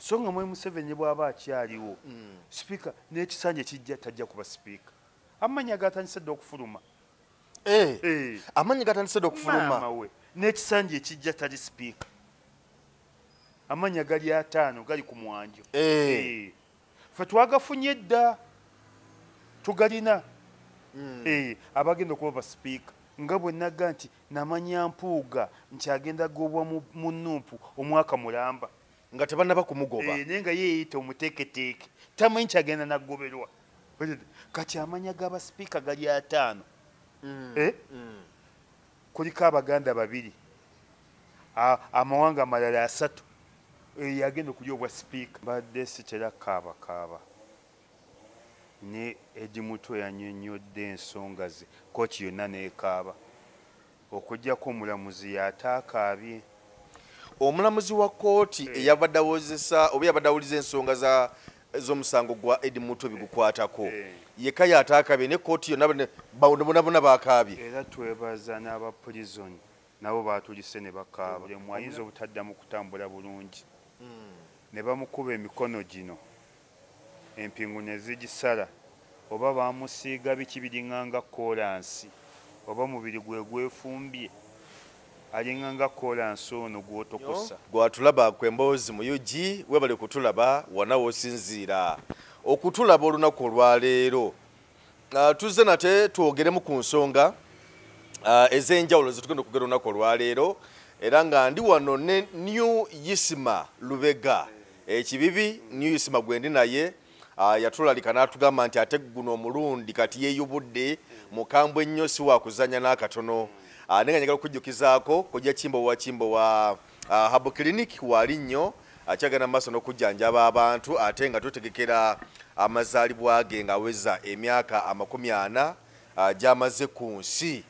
so nga mwemu Museveni bw'aba akyaliwo sipiika n'ekisanja kijja tajja kuba sipiika. Amanya gatandise dda okufuluma. Amanya gatandise dda okufuluma. N'ekisanja ekijja tali sipiika. Amanya gali 5 gali ku mwanjo. Ffe twagafunye dda tugalina. Abagenda okuba sipiika nga bwe nagga nti namanya Mpuuga nkyagenda gobwa mu Nuupu omwaka mulamba nga tebannaba kumugoba. Naye nga yeeyita omuteeketeeke tamanyi kyagenda nagoberwa. Kati amanya gaba sipiika gali 5. Kuliko Abaganda 2 amawanga amalala 3 yagenda okulya obwa sipiika. Mbadde sitera kaaba ne Eddie Mutwe yannyonnyodde ensonga ze kooti yonna n'ekaaba okuggyako omulamuzi yataakaabye. Omulamuzi wa kooti eyabadde awozesa oba yabadde awuliza ensonga z'omusango gwa Eddie Mutwe bigukwatako yekka yataakaabye ne kooti yonna bonna baakaabye. Era twebaza n'abapurizoni nabo baatulise ne bakaaba. Ayinza obutaddamu kutambula bulungi ne bamukuba emikono gino empingu ne zigisala oba bamusiiga biki biringanga koolansi oba mubiri gwe gwefumbye alinganga koolansi ono gwotokosa. Gwatulaba kwemboozi mu UG webale kutulaba wana wosinziira okutulaba olunaku olwaleero. Tuzze nate twogeremu ku nsonga ez'enjawulo zetugenda okugera olunaku olwaleero era nga ndi wano ne New Yisima Lubega. Ekibibi New Yisima gwendi naye yatulalika n'atugamba nti ate guno omulundi kati yeeyubudde mukambwe ennyo si wakuzanya n'akatono. Nenga njagala okujjukizaako kujja Kimbo wa Habo Clinic wali nnyo akyagenda maaso n'okujjanjaba abantu ate nga tutegekera amazaalibwa ge ng'aweza emyaka 40 gy'amaze ku nsi.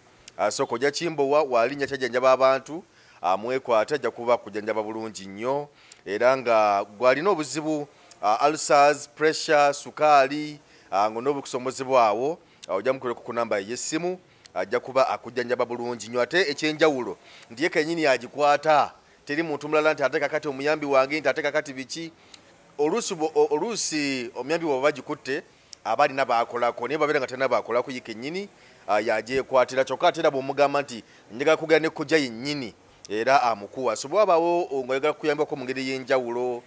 So kujja Kimbo wali nnyo akyajjanjaba abantu mwekwate ajja kuba kujjanjaba bulungi nnyo era nga gwalina obuzibu ulcers, pressure, sukaali ng'onobukusomozebwawo ojja mukoleko ku namba y'essimu ajja kuba akujjanjaba bulungi nnyo. Ate ekyenjawulo ndiye kennyini agikwata teri muntu mulala nti ate kakati omuyambi wange nti ate kakati biki. Oluusi omuyambi bw'aba bagikutte aba alina baakolako naye babeera nga talina baakolako ye kennyini yagyekwatira kyokka ate era bw'omugamba nti njagala kugera ne kojja yennyini era amukuwa. So bw'abaawo ng'oyagala kuyambako mu ngeri y'enjawulo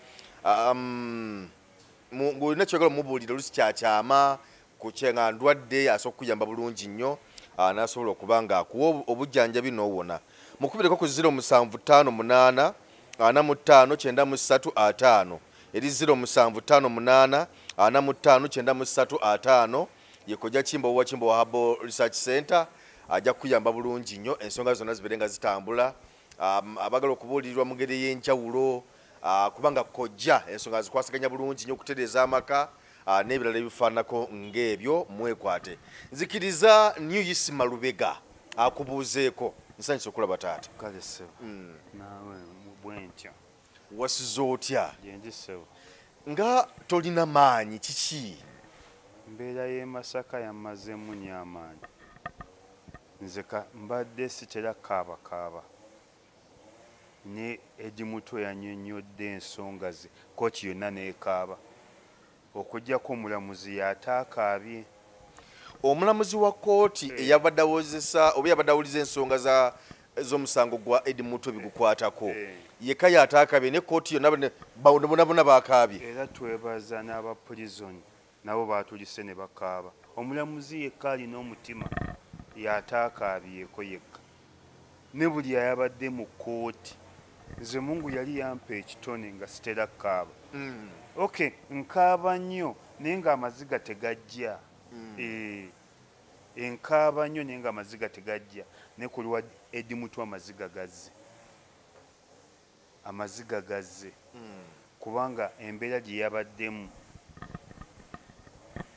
ng'olina kyogala omubuulira oluusi kyakyama nga ndwadde asobola okuyamba bulungi nnyo n'asobola okuba nga akuwa obujjanjabi n'owona. Mukubireko ku 0758 45 93 eri 0758 45 93 yekojja Kimbo wa Habo Research Center ajja kuyamba bulungi nnyo ensonga zonna zibeere nga zitambula. Abagala okubuulirirwa mu ngeri y'enjawulo kubanga kojja ensonga zikwasaganya bulungi nnyo okutereeza amaka n'ebirala ebifaananako ng'ebyo mwekwate. Nzikiriza New Yisima Lubega akubuuzeeko nsanyusa okulaba taata. Kale ssebo naawe bwentyo wasiza otya gyendi ssebo nga tolina maanyi kiki? Mbeera y'e Masaka yammazeemu nnyo amaanyi. Nze mbadde sitera kaaba ne Eddie Mutwe yannyonnyodde ensonga ze kooti yonna n'ekaaba okuggyako omulamuzi yataakaabye. Omulamuzi wa kooti eyabadde awozesa oba yabadde awuliza ensonga z'omusango gwa Eddie Mutwe bigukwatako yekka yataakaabye ne kooti yonna bonna baakaabye. Era twebaza n'abapurizoni nabo baatulise ne bakaaba. Omulamuzi yekka alina omutima yataakaabyeko yekka ne buli ayabadde mu kooti. Nze Mungu yali yampa ekitone nga sitera kaaba. Okay, nkaaba nnyo naye nga amaziga tegajja. Enkaaba nnyo naye nga amaziga tegajja. Ne ku lwa Eddie Mutwe amaziga gazze. Kubanga embeera gye yabaddemu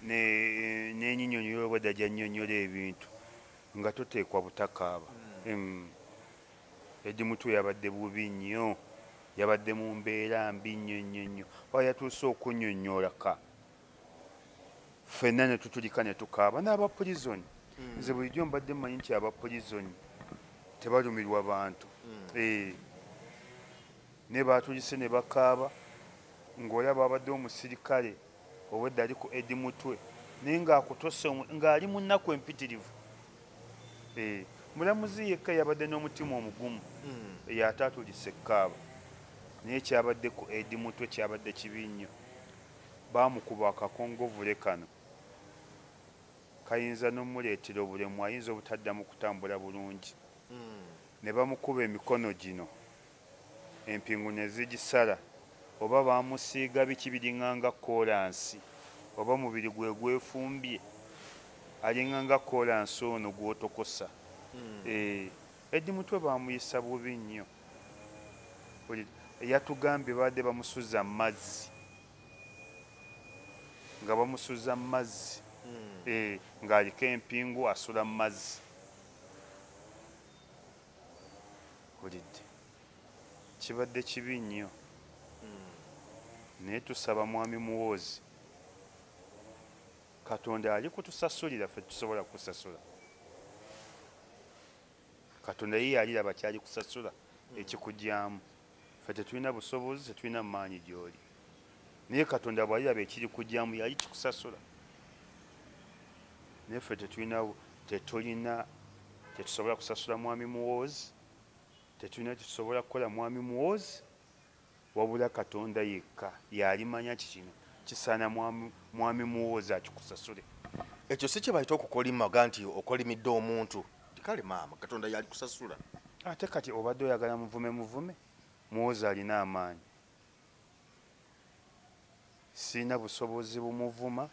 n'ennyinnyonnyola obwedda gy'annyonnyola ebintu nga toteekwa butakaaba. Eddie Mutwe yabadde bubi nnyo, yabadde mu mbeera mbi nnyo oba yatuuse okunnyonnyolaka ffenna ne tutulika ne tukaaba n'abapurizoni. Nze bulijjo mbadde mmanyi nti abapurizoni tebalumirwa bantu. Ne baatulise ne bakaaba ng'olaba abadde omusirikale obwedda ali ku edi mutwe naye ng'akutose ng'ali mu nnaku empitirivu. Mulamuzi yekka yabadde n'omutima omugumu y'ate atulise ekkaaba naye kyabadde ku edi mutwe kyabadde kibi nnyo. Baamukuba akakongovule kano kayinza n'omuleetera obulemu, ayinza obutaddamu kutambula bulungi. Ne bamukuba emikono gino empingu ne zigisala, oba baamusiiga biki biringanga koolansi, oba mubiri gwe gwefumbye alinganga koolansi ono gw'otokosa. Edi mutwe baamuyisa bubi nnyo. Yatugambye baadde bamusuza mazzi, nga bamusuza mazzi ng'aliko empingu asula mu mazzi. Olidde kibadde kibi nnyo. Naye tusaba mwami Muwoozi, Katonda ali kutusasulira, ffe tusobola kusasula. Katonda ye aliraba kyali kusasula ekikugyamu. Ffe tetulina busobozi, tetulina maanyi gy'oli, naye Katonda bw'aliraba ekiri kugyamu yali kikusasula. Naye ffe tetusobola kusasula mwami Muwoozi, tetulina tetusobola kukola mwami Muwoozi, wabula Katonda yekka yalimanya kikino kisaana mwami Muwoozi akikusasule. Ekyo si kye bayita okukolimaga nti okolimidde omuntu. Kale maama, Katonda yali kusasula. Ate kati obadde oyagala muvume, Muwoozi alina amaanyi. Sirina busobozi bumuvuma,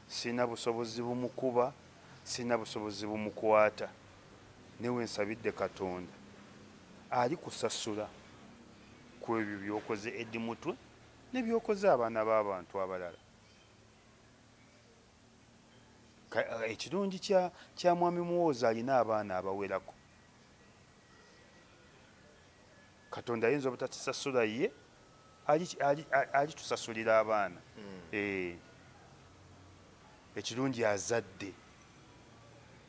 sirina busobozi bumukuba, sirina busobozi bumukwata. Newe nsabidde Katonda ali kusasula ku ebyo by'okoze edi mutwe ne by'okoze abaana b'abantu abalala. Ekirungi kya mwami Muwoozi alina abaana abawerako. Katonda ayinza obutatusasula ye, alitusasulira abaana. Ekirungi azadde.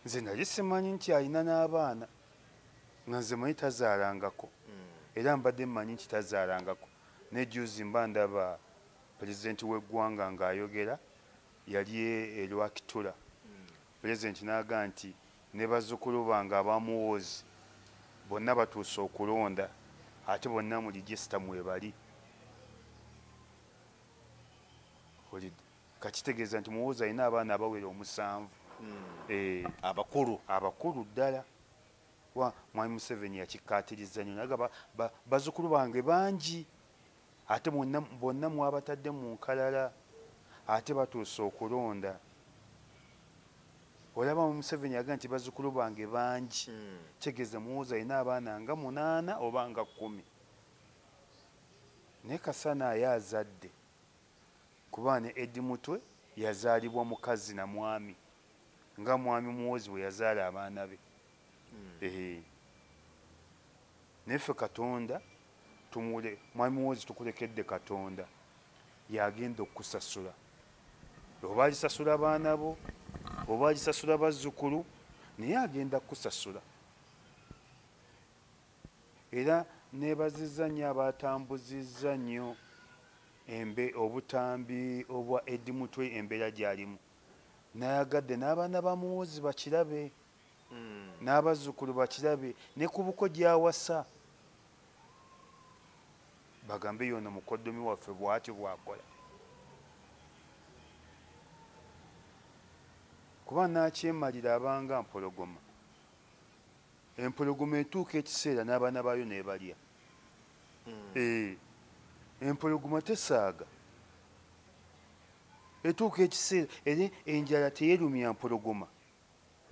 Nze nali simanyi nti alina n'abaana, nga nze manyi tazaalangako, era mbadde mmanyi nti tazaalangako. Ne juzi mba ndaba pulezidenti w'eggwanga ng'ayogera, yali e Lwakitula. Pulezidenti n'aga nti ne bazzukulu bange aba Muwoozi bonna batuuse okulonda, ate bonna mu ligisita mwebali. Kakitegeeza nti Muwoozi alina abaana abawera 7. Abakulu ddala. Mwami Museveni yakikkaatiriza nnyo, naga bazzukulu bange bangi, ate bonna mwabatadde mu nkalala, ate batuuse okulonda. Olaba Mwami Museveni yaga nti bazzukulu bange bangi, kitegeeza Muwoozi alina abaana nga 8 oba nga 10. Naye Kasana ye azadde, kuba ne Edi Mutwe yazaalibwa mukazi na mwami, nga mwami Muwoozi bwe yazaala abaana be. Naye ffe Katonda mwami Muwoozi tukulekedde Katonda yagenda okukusasula. Oba alisasula abaana bo, oba alisasula bazzukulu, naye agenda kukusasula. Era neebazizza nnyo abatambuzizza nnyo obutambi obwa Edi Mutwe embeera gy'alimu. Nayagadde n'abaana ba Muwoozi bakirabe, n'abazzukulu bakirabe, ne ku buko gy'awasa bagambe yono mukoddomi waffe bw'atyo bw'akola. Kuba nakyemalira abanga mpologoma. Empologoma etuuka ekiseera n'abaana baayo nebalya. Empologoma tesaaga. Etuuka ekiseera era enjala teyerumya mpologoma,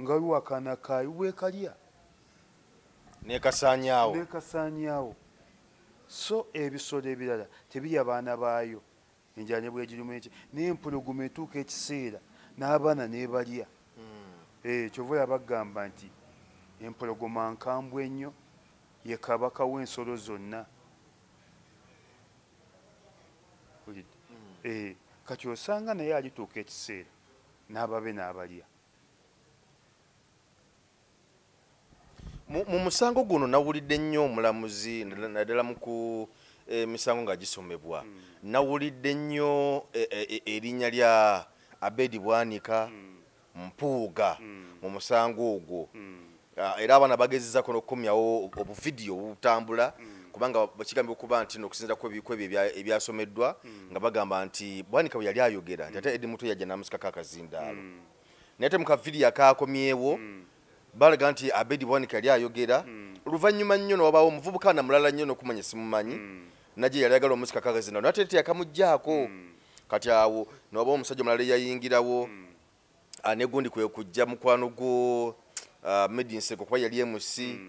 nga waliwo akaana kaayo bwekalya nekasaanyaawo. So ebisolo ebirala tebirya baana baayo, enjala ne bwegiruma eki, naye empologoma etuuka ekiseera n'abaana nebalya. Kyova yabagamba nti empologoma nkambwe ennyo, ye kabaka w'ensolo zonna. Kati osanga naye alituuka ekiseera n'ababe n'abalya. Mu musango guno nawulidde nnyo omulamuzi naddala mu emisango nga gisomebwa nawulidde nnyo erinnya lya Abedi Bwanika Mpuuga mu musango ogwo era abaana bagezezako n'okukomyawo obuvidiyo obutambula kubanga bakigambye okuba nti n'okusinza kwebyo ebyasomeddwa nga bagamba nti Bwanika bwe yali ayogera nti ate Eddie Mutwe yajja n'amusikako akazindaalo naye ate mu kavidiyo akaakomyewo balaga nti Abedi Bwanika yali ayogera oluvannyuma nnyo n'wabaawo omuvubuka namulala nnyo n'okumanya simumanyi najye yali ayagala omusikako akazindaalo naye ate yakamuggyako kati awo n'wabaawo omusajja omulala eyayingirawo negundi kwe kujja mukwano gwo Medinseko kuba yali MC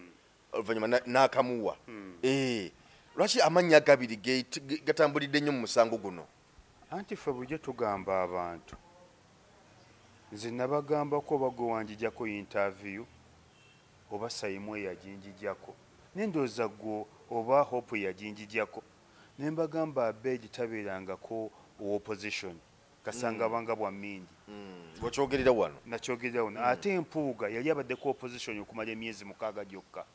oluvannyuma n'akamuwa lwaki amannya agabiri gatambulidde nnyo mu musango guno anti ffe bujje tugamba abantu nze nabagambako oba gwe wanjijjako interview oba Saimwe yajinjijjako nendooza gwe oba Hope yajinjijjako ne mbagamba Abedi tabeerangako opposition kasanga banga bwa mingi okyogerera wano nakyogerera wano ate Mpuuga yali abaddeko opposition okumala emyezi 6 gyokka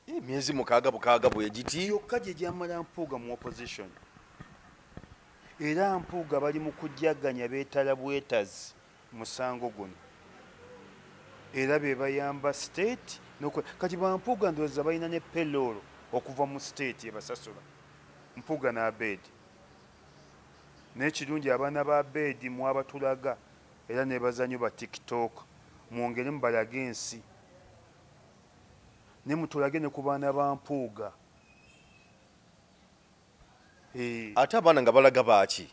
emyezi 6 bwegiti yokka gye gyamala Mpuuga mu opposition era Mpuuga bali mu kujjaganya beetala bwetazi musango guno era be bayamba state kati ba Mpuuga ndowooza balina ne payroll okuva mu state ebasasula Mpuuga na Abedi n'ekirungi abaana ba Abedi mwabatulaga era ne bazanyo ba TikTok mwongere mubalage ensi ne mutulage ne ku baana ba Mpuuga ate abaana nga balaga baaki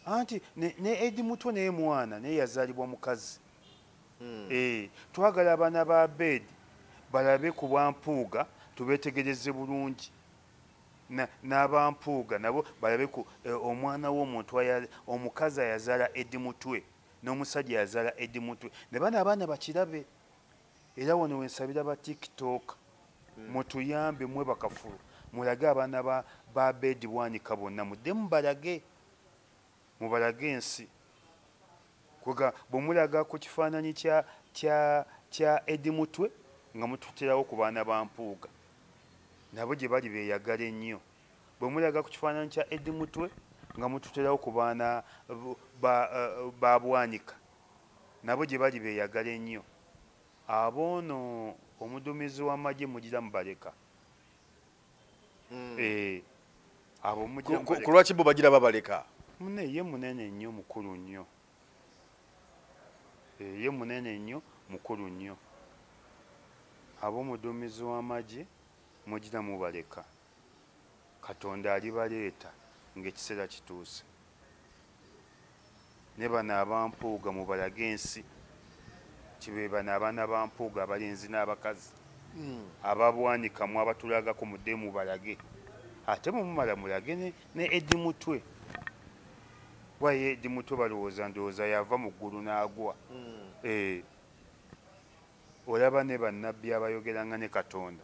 anti ne Eddie Mutwe naye mwana naye yazaalibwa mukazi twagala abaana ba Abedi balabe ku bwa Mpuuga tubeetegereze bulungi n'aba Mpuuga nabo balabe ku omwana w'omuntu omukazi ayazaala Eddie Mutwe n'omusajja yazaala Eddie Mutwe ne bano abaana bakirabe era wano wensabira ba TikTok mutuyambe mwe bakafulu mulage abaana ba Abedi Bwanika bonna mudde mubalage ensi kuga bwemulaga ku kifaananyi kya Eddie Mutwe nga mututerawo ku baana ba Mpuuga nabo gye bali beeyagala ennyo bwemulaga ku kifaananyi kya Eddie Mutwe nga mututerawo ku baana ba Bwanika nabo gye bali beeyagala ennyo aboono omuduumizi w'amagye mugira mubaleka abo mugira ku lwaki bo bagira babaleka ye munene nnyo mukulu nnyo ye munene nnyo mukulu nnyo ab'omuduumizi w'amagye mugira mubaleka Katonda alibaleeta ng'ekiseera kituuse ne bano aba Mpuuga mubalage ensi kibe bano abaana ba Mpuuga abalenzi n'abakazi aba Bwanika mwabatulagako mudde mubalage ate mumala mulage ne Eddie Mutwe waye Eddie Mutwe ndowooza yava mu ggulu n'agwa olaba ne bannabbi abayogeranga ne Katonda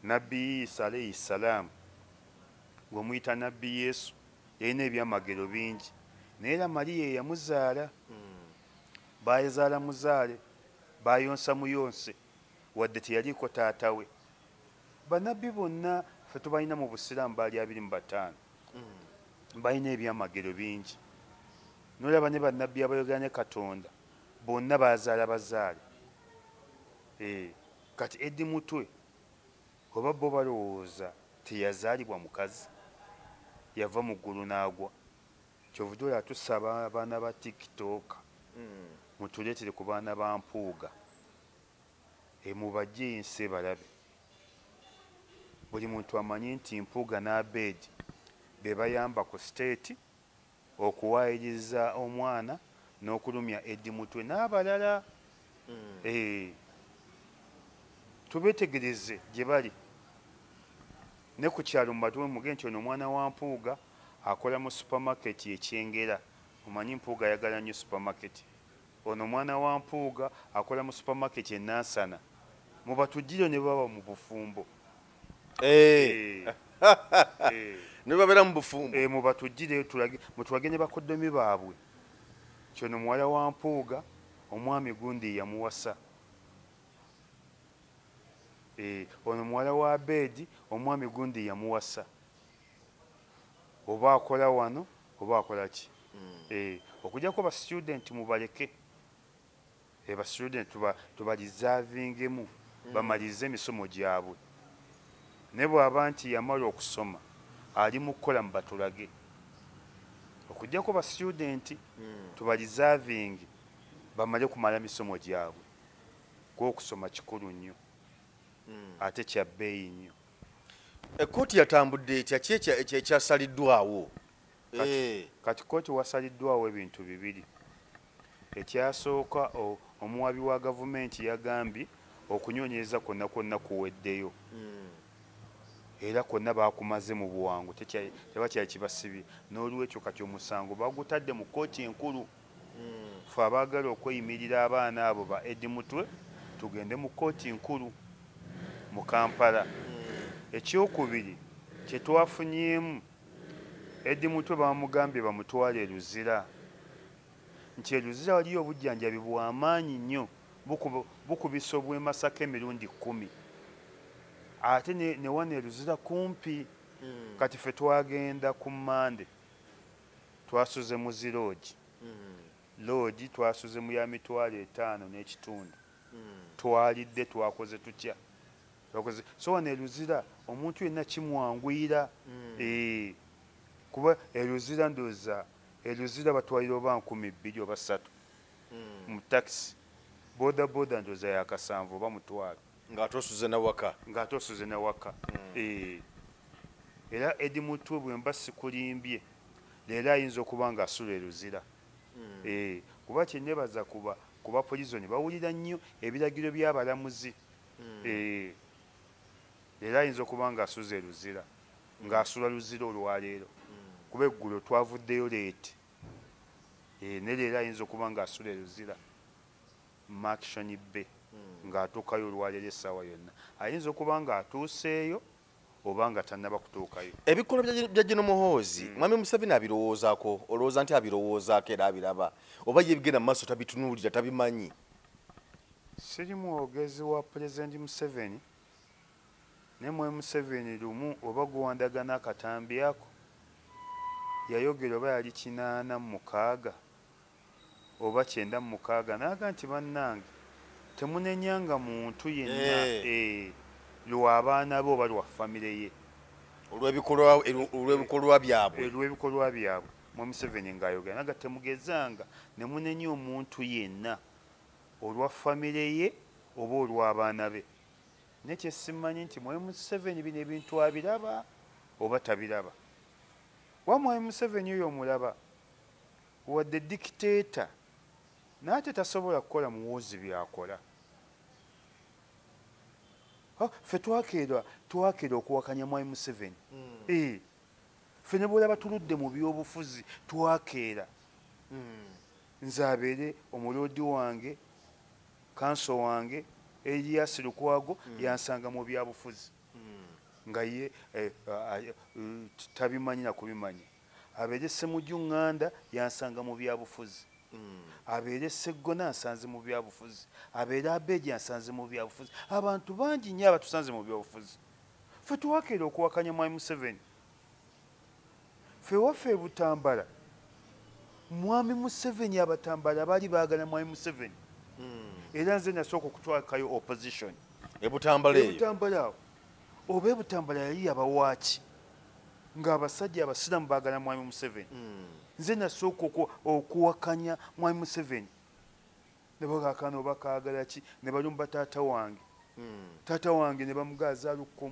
Nabbi Isa alayhi salaamu ng'omuyita Nabbi Yesu yalina ebyamagero bingi naye era Mariya eyamuzaala bayazaala muzaale bayonsa muyonse wadde teyaliiko taata we bannabbi bonna ffe tubalina mu busiraamu baali 25 balina ebyamagero bingi nolaba ne bannabbi abayogera ne Katonda bonna bazaala bazaale kati Eddie Mutwe oba bo balowooza teyazaalibwa mukazi yava mu ggulu n'agwa kyovudde olaba tusaba abaana ba TikTok mutuleetere ku baana ba Mpuuga mubajje ensi balabe buli muntu amanyi nti Mpuuga n'Abedi be bayamba ku state okuwaayiriza omwana n'okulumya Eddie Mutwe n'abalala tubeetegereze gye bali ne ku kyalo mubatume muge nti ono omwana wa Mpuuga akola mu supermarket ekyengera omanyi Mpuuga ayagala nnyo supermarket ono omwana wa Mpuuga akola mu supermarket enansana mubatugire ne baba mu bufumbo ne babeera mu bufumbo mubatugire mutulage ne bakoddomi baabwe kyono muwala wa Mpuuga omwami gundi yamuwasa ono muwala wa Abedi omwami gundi yamuwasa oba akola wano oba akola ki. Okujjako ba student mubaleke, ba student tubalizavingemu bamalize emisomo gyabwe, ne bw'aba nti yamala okusoma ali mu kukola mu batulage. Okujjako ba student tubalizavingi bamale kumala misomo gyabwe, gw'okusoma kikulu nnyo ate kya bbeeyi nnyo. Ekkooti yatambudde etya ki ekyasaliddwawo? Kati kooti wasaliddwawo ebintu bibiri. Ekyasooka omuwabi wa gavumenti yagambye okunyonyeza kwonna kwonna kuweddeyo, era kwonna bakumaze mu buwangu, tebakyali kibasibye. N'olwekyo kati omusango bagutadde mu kkooti enkulu. Ffe abaagala okweyimirira abaana abo ba Eddie Mutwe tugende mu kkooti nkulu mu Kampala. Ekyokubiri kye twafunyeemu, Eddie Mutwe bamugambye bamutwale e Luzira, nti e Luzira waliyo obujjanjabi bw'amaanyi nnyo, bukubisa obw'e Masaka emirundi 10, ate ne wano e Luzira kumpi. Kati ffe twagenda ku Mande, twasuze mu ziroogi, loogi twasuze mu ya $5 n'ekitundu, twalidde twakoze tutya. So wano e Luzira omuntu yenna kimwanguyira, kuba e Luzira ndowooza e Luzira batwalira oba 2,000 oba 3 mu takisi, boda ndowooza ya 7 oba 1,000 ng'ate osuze nawaka. Era Eddie Mutwe bwe mba sikulimbye leero ayinza okuba ng'asula e Luzira. Kuba kyennebaza kuba polizoni bawulira nnyo ebiragiro by'abalamuzi. Leero ayinza okuba ng'asuze e Luzira, ng'asula Luzira olwaleero, kuba eggulo twavuddeyo leeti. Ne leero ayinza okuba ng'asula e Luzira Makishoni Bay, ng'atuukayo olwaleero essaawa yonna. Ayinza okuba ng'atuuseeyo oba nga tannaba kutuukayo. Ebikolwa bya General Muhoozi, Mwami Museveni abirowoozaako, olowooza nti abirowoozaako era abiraba, oba ye ebigenda mu maaso tabitunuulira, tabimanyi? Siri mwogezi wa Pulezidenti Museveni, ne Mwami Museveni lumu oba guwandagana akatambi ako yayogera oba yali 86 oba 96 n'aga nti bannange temunenyanga muntu yenna lw'abaana be oba lwa famire ye, olw'ebikolwa byabwe. Mwami Museveni ng'ayogera naga temugezanga ne munenya omuntu yenna olwa famire ye oba olw'abaana be. Nekye simanyi nti Mwami Museveni bino ebintu abiraba oba tabiraba. Wa Mwami Museveni oyo omulaba wadde dikiteeta n'ate tasobola kukola muwoozi byakola. Ffe twakeera okuwakanya Mwami Museveni. Ffe ne bwolaba tuludde mu byobufuzi twakeera. Nze abeere omuloodi wange, kanso wange Elias Lukwago yansanga mu byabufuzi nga ye tabimanyi na kubimanya. Abeere Ssemujju Nganda yansanga mu byabufuzi, abeere Sseggona ansanze mu byabufuzi, abeere Abeegi ansanze mu byabufuzi. Abantu bangi nnyo abatusanze mu byabufuzi. Ffe twakeera okuwakanya Mwami Museveni. Ffe waffe e Butambala, Mwami Museveni Abatambala baali baagala Mwami Museveni. Era nze nasooka okutwakayo opposition. Ebutambala eyo. Ebutambala awo. Oba Ebutambala yali abawaaki ng'abasajja abasiraamu baagala Mwami Museveni. Nze nasooka okuwakanya Mwami Museveni. Ne bagakana oba kaagala ki, ne balumba taata wange. Taata wange ne bamugaaza alukka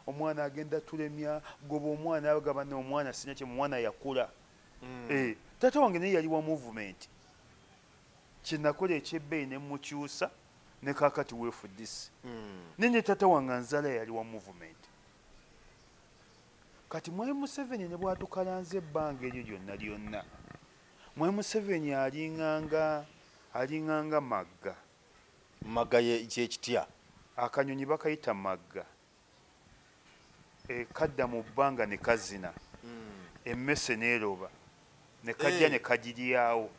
omwana agenda tulemya, goba omwana agaba n'omwana sina kye mwana yakula. Taata wange naye yali wa movement. Kyenakola ekyebbeeyi ne mukyusa ne kaakati weefuddise. Ne taata wange nzala yali wa movement. Kati Mwami Museveni ne bwatukalanze ebbanga eryo lyonna, Mwami Museveni alinganga magga. Magga kyekitya? Akanyonyi bakayita magga. Kadda mu bbanga ne kazina, emmese n'eroba ne kajja ne kagiryawo.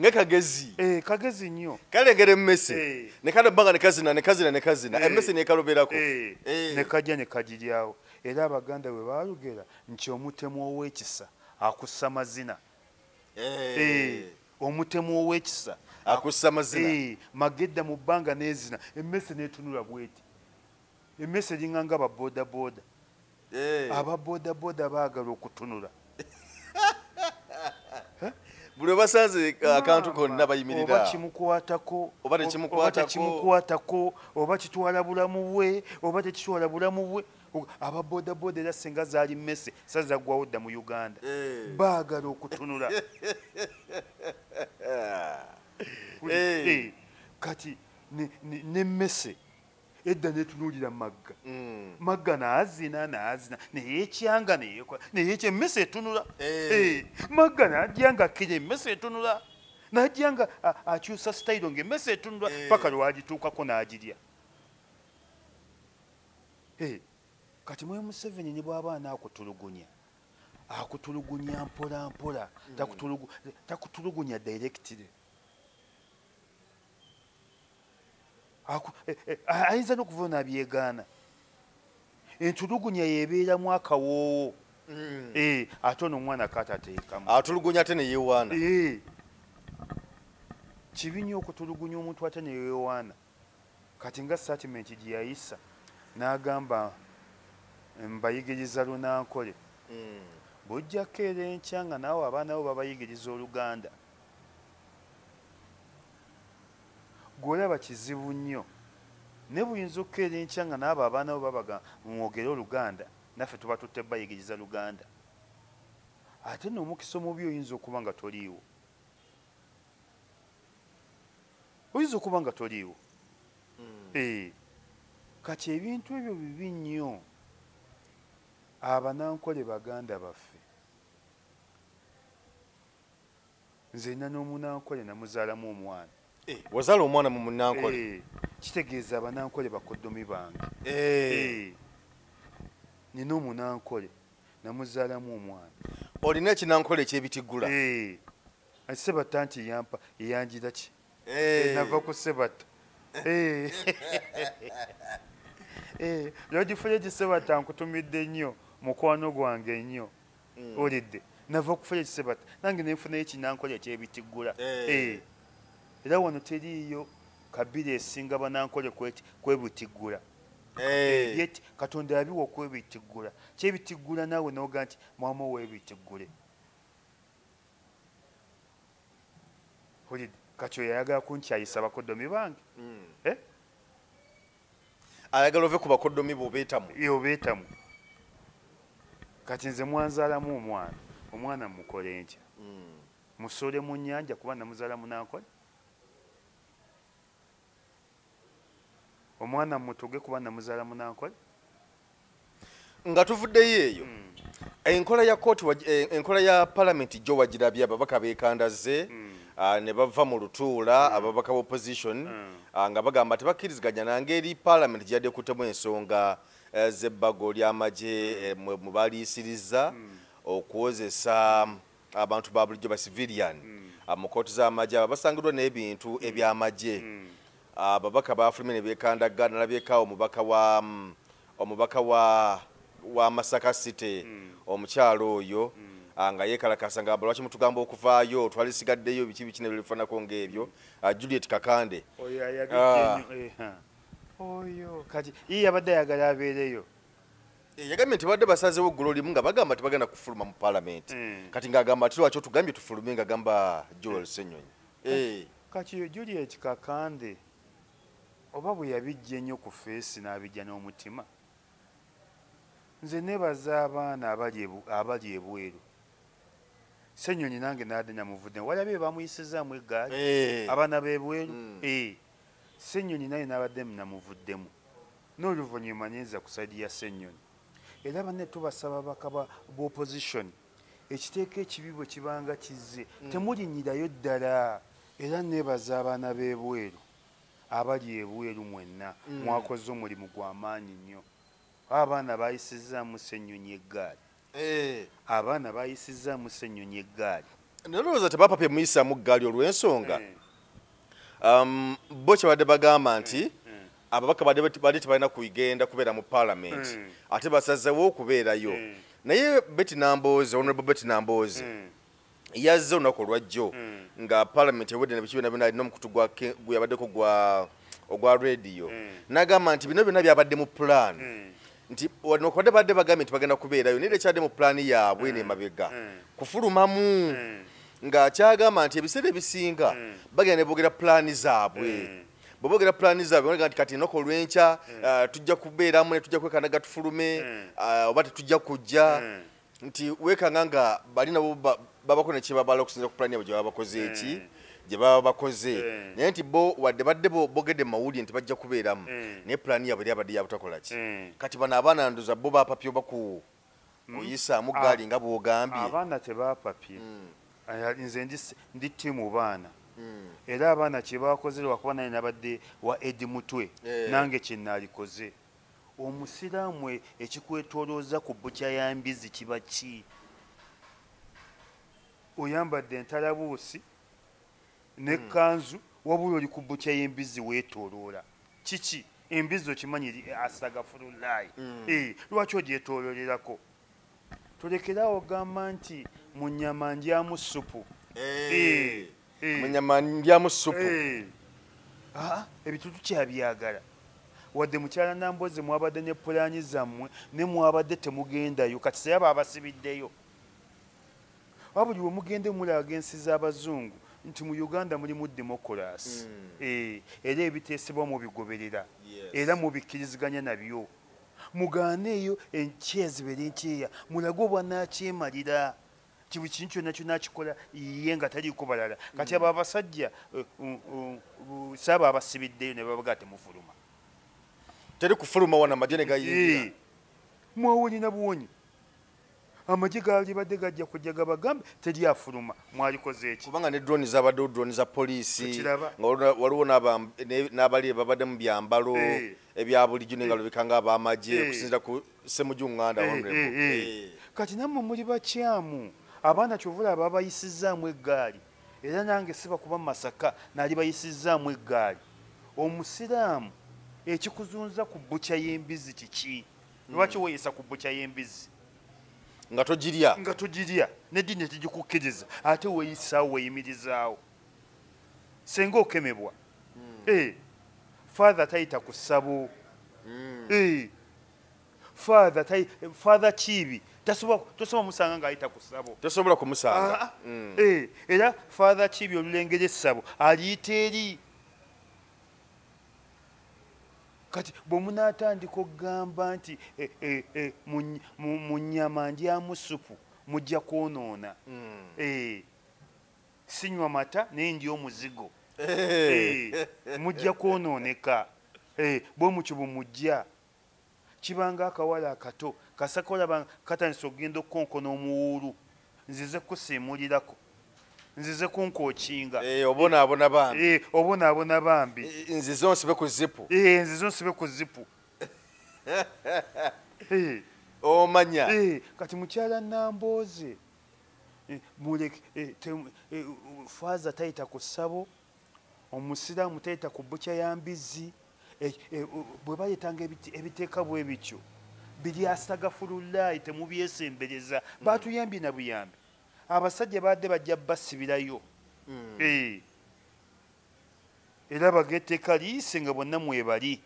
Nga kagezi. Kagezi nnyo. Kalengera emmese ne kadda bbanga ne kazina emmese n'ekaloberako. Ne kajja ne kagiryawo. era abaganda bwe baalugera nti omutemu ow'ekisa akussa mazina omutemu ow'ekisa akussa mazina magedda mu bbanga n'ezina emmese n'etunula bweti emmese eringa ababoodabooda ababoodabooda baagala okutunula buli basanze akantu konna bayimirira oba kimukwatako oba tekimukwatako oba kitwala bulamu bwe oba tekitwala bulamu bwe ababoodabooda era senga zaali mmese sazaggwawo dda mu Uganda baagala okutunula kati nemmese edda netunuulira magga magga naazina naye ekyanga naye emmese etunula magga najjanga akkira emmese etunula najjanga akyusa sitayiro ng'emmese etunula paka lwagituukako n'agirya kati mwe Museveni ne bw'aba anaakutulugunya akutulugunya mpola mpola takutulugunya directly ayinza n'okuvuna abyegaana entulugunya yeebeeramu akawoowo ate ono omwana katateekamu atulugunya ate ne yeewaana kibi nnyo okutulugunya omuntu ate ne yeewaana kati nga statement gye yayisa n'agamba mbayigiriza lunankole bw'ojjako era enkya nga naawe abaana bo babayigiriza Oluganda gw'olaba kizibu nnyo ne buyinza okukeera enkya nga naabo abaana bo babaga mwogere Oluganda naffe tuba tutte bayigiriza Luganda ate n'omukisa omubi oyinza okuba nga toliiwo kati ebintu ebyo bibi nnyo abanankole baganda baffe nze nina n'omunankole namuzaalamu omwana wazaala omwana mu munankole kitegeeza abanankole bakoddomi bange nina omunankole namuzaalamu omwana olina ekinankole ekyebitiggula sebata nti yampa eyanjira ki nava ku sebata Lodi Fred sebata nkutumidde nnyo mukwano gwange nnyo olidde nava ku Fred sebata nange nenfunayo ekinankole ekyebitiggula era wano teriiyo kabiri esinga banankole kwebitiggula yeti Katonda yabiwa okwebitiggula kyebitiggula naawe noga nti mwama weebitiggule olidde kati yayagala kunkyayisa bakoddomi bange ayagala ove ku bakoddomi bobeetamu kati nze mwanzaalamu omwana mukole ntya musole mu nnyanja kuba namuzaala munankole omwana mutuge kuba namuzaala munankole nga tuvuddeyo eyo enkola ya kooti enkola ya palamenti gyo wagirabye ababaka beekandaze ne bava mu lutuula ababaka b'opposition nga bagamba tebakkiriziganya nangeri palamenti gyadde kuttemu ensonga z'ebbago ly'amagye mu baliisiriza okuwozesa abantu ba bulijjo ba civilian mu kooti z'amagye abo basangibwa n'ebintu eby'amagye ababaka bafulumye ne beekandaga nalabyekaawo omubaka wa Masaka City omukyalo oyo nga yeekalakasa nga lwaki mutugamba okuvaayo twalisigaddeyo biki biki nebifanako ng'ebyo Juliet Kakande oyo kati ye yabadde ayagala abeereyo yagambye nti badde basazeewo eggulo limu nga bagamba tebagenda kufuluma mu palamenti kati ng'agamba ati lwaki otugambye tufulume ng'agamba Joel Ssenyonyi kati Juliet Kakande oba bwe yabijja ennyo ku feesi n'abijja n'omutima nze nebaza abaana abali ebweru Ssenyonyi nange nadde namuvuddemu walabye bamuyisizaamu eggaali abaana b'ebweru Ssenyonyi naye nabadde namuvuddemu n'oluvannyuma nyenza ku saidi ya Ssenyonyi era banne tubasaba bakaba b'opposition ekiteeko ekibi bwe kibanga kizze temulinnyirayo ddala era nebaza abaana b'ebweru abali ebweru mwenna mwakoze omulimu gw'amaanyi nnyo abaana bayisizaamu Ssenyonyi eggaali abaana bayisizaamu Ssenyonyi eggaali nolowooza tebapapye muyisaamu ggaali olw'ensonga bo kyebadde bagamba nti ababaka badde tebalina kugenda kubeera mu parliament ate basazewo okubeerayo naye honorable Betty Nambooze yazze olunaku olwajjo nga parliament ewedde nebikibiina byonna alina omukutu yabaddeko ogwa radio n'agamba nti bino byonna byabadde mu plan nti nokwadde badde bagambye nti bagenda kubeerayo naye ekyadde mu pulaani yaabwe n'emabega kufulumamu nga kyagamba nti ebiseera ebisinga bagenda ne boogera pulaani zaabwe bweboogera pulaani zaabwe nti kati ennaku olw'enkya tujja kubeeramu ne tujja kwekanaga tufulume oba tetujja kujja nti weekanga nga bali nabo babako ne kyebabala okusinza ku pulaani yaabwe gye baba bakoze eki gye baba bakoze naye nti bo wadde badde boogedde mu mawulire nti bajja kubeeramu naye pulaani yaabwe eri abadde yabutakola ki kati bano abaana ndoza bo bapapye oba kuyisaamu gaali nga bw'ogambye abaana tebaapapye nze ndi ttiimu baana era abaana kye bakoze lwakuba naye nabadde wa Edi Mutwe nange kye naalikoze omusiraamu ekikwetolooza ku bbukya ya mbizi kiba ki oyambadde entalabuusi n'ekkanzu wabula oli ku bbukya y'embizi weetooloola kiki embizi okimanyi asagafulullaayi lwaki ogyetooloolerako tolekeraawo gamba nti mu nnyama ndyamu supu mu nnyama ndyamu supu ebintu tukyabyagala wadde mukyala Nambooze mwabadde ne pulaani zammwe ne mwabadde temugendayo kati sayaba abasibiddeyo wabuli we mugende mulaga ensi z'abazungu nti mu Uganda mulimu demokulaasi era ebiteesebwa mubigoberera era mubikkiriziganya nabyo mugaaneeyo enkya zibeere nkyeya mulage obwanaakyemalira kibu kintu kyonna kyonakikola ye nga taliiko balala kati abo abasajja saaba abasibiddeyo ne babaga temufuluma teri kufuluma wana amagye ne gayingira mwawulina buwonyi amagye gaali badde gajja kujja gabagambe teri afuluma mwalikoze eki kubanga ne drone zabadde drone za poliisi nga waliwo n'abali babadde mu byambalo ebya bulijjo nenga lubikanga ab'amagye okusinzira ku Ssemujju-Nganda kati nammwe muli bakyamu abaana kyovula ababayisizaamu eggaali era nange sibakuba mu Masaka naali bayisizaamu eggaali omusiraamu ekikuzunza ku bbukya y'embizi kiki lwaki weeyisa ku bbukya y'embizi nga togirya neddiini tegikukkiriza ate weeyisaawo weeyimirizaawo senga okemebwa father tayita ku ssabo father kiibi tosobola musanga ng'ayita ku ssabo tosobola kumusanga era father kiibi olulengera essabo aliyita eri kati bwemunaatandika okugamba nti mu nnyama ndyamu supu mujja kwonoona sinywa mata naye ndya omuzigo mujja kwonooneka bwe mutyo bwe mujja kibanga akawala akato kasakolaba katandisa okugenda okukonkona omuwuulu nzize kusiimulirako nzize kunkookinga obonaabona bambi nzize onsibe ku zipu nzize onsibe ku zipu omanya kati mukyala Nambooze faaza tayita ku ssabo omusiraamu tayita ku bbukya ya mbizi bwe bayitanga ebiteeka bwe bityo biri asagafulullaayi temubyesembereza baatuyambye na buyambi abasajja badde bajja basibirayo era bagetteeka liise nga bonna mwebali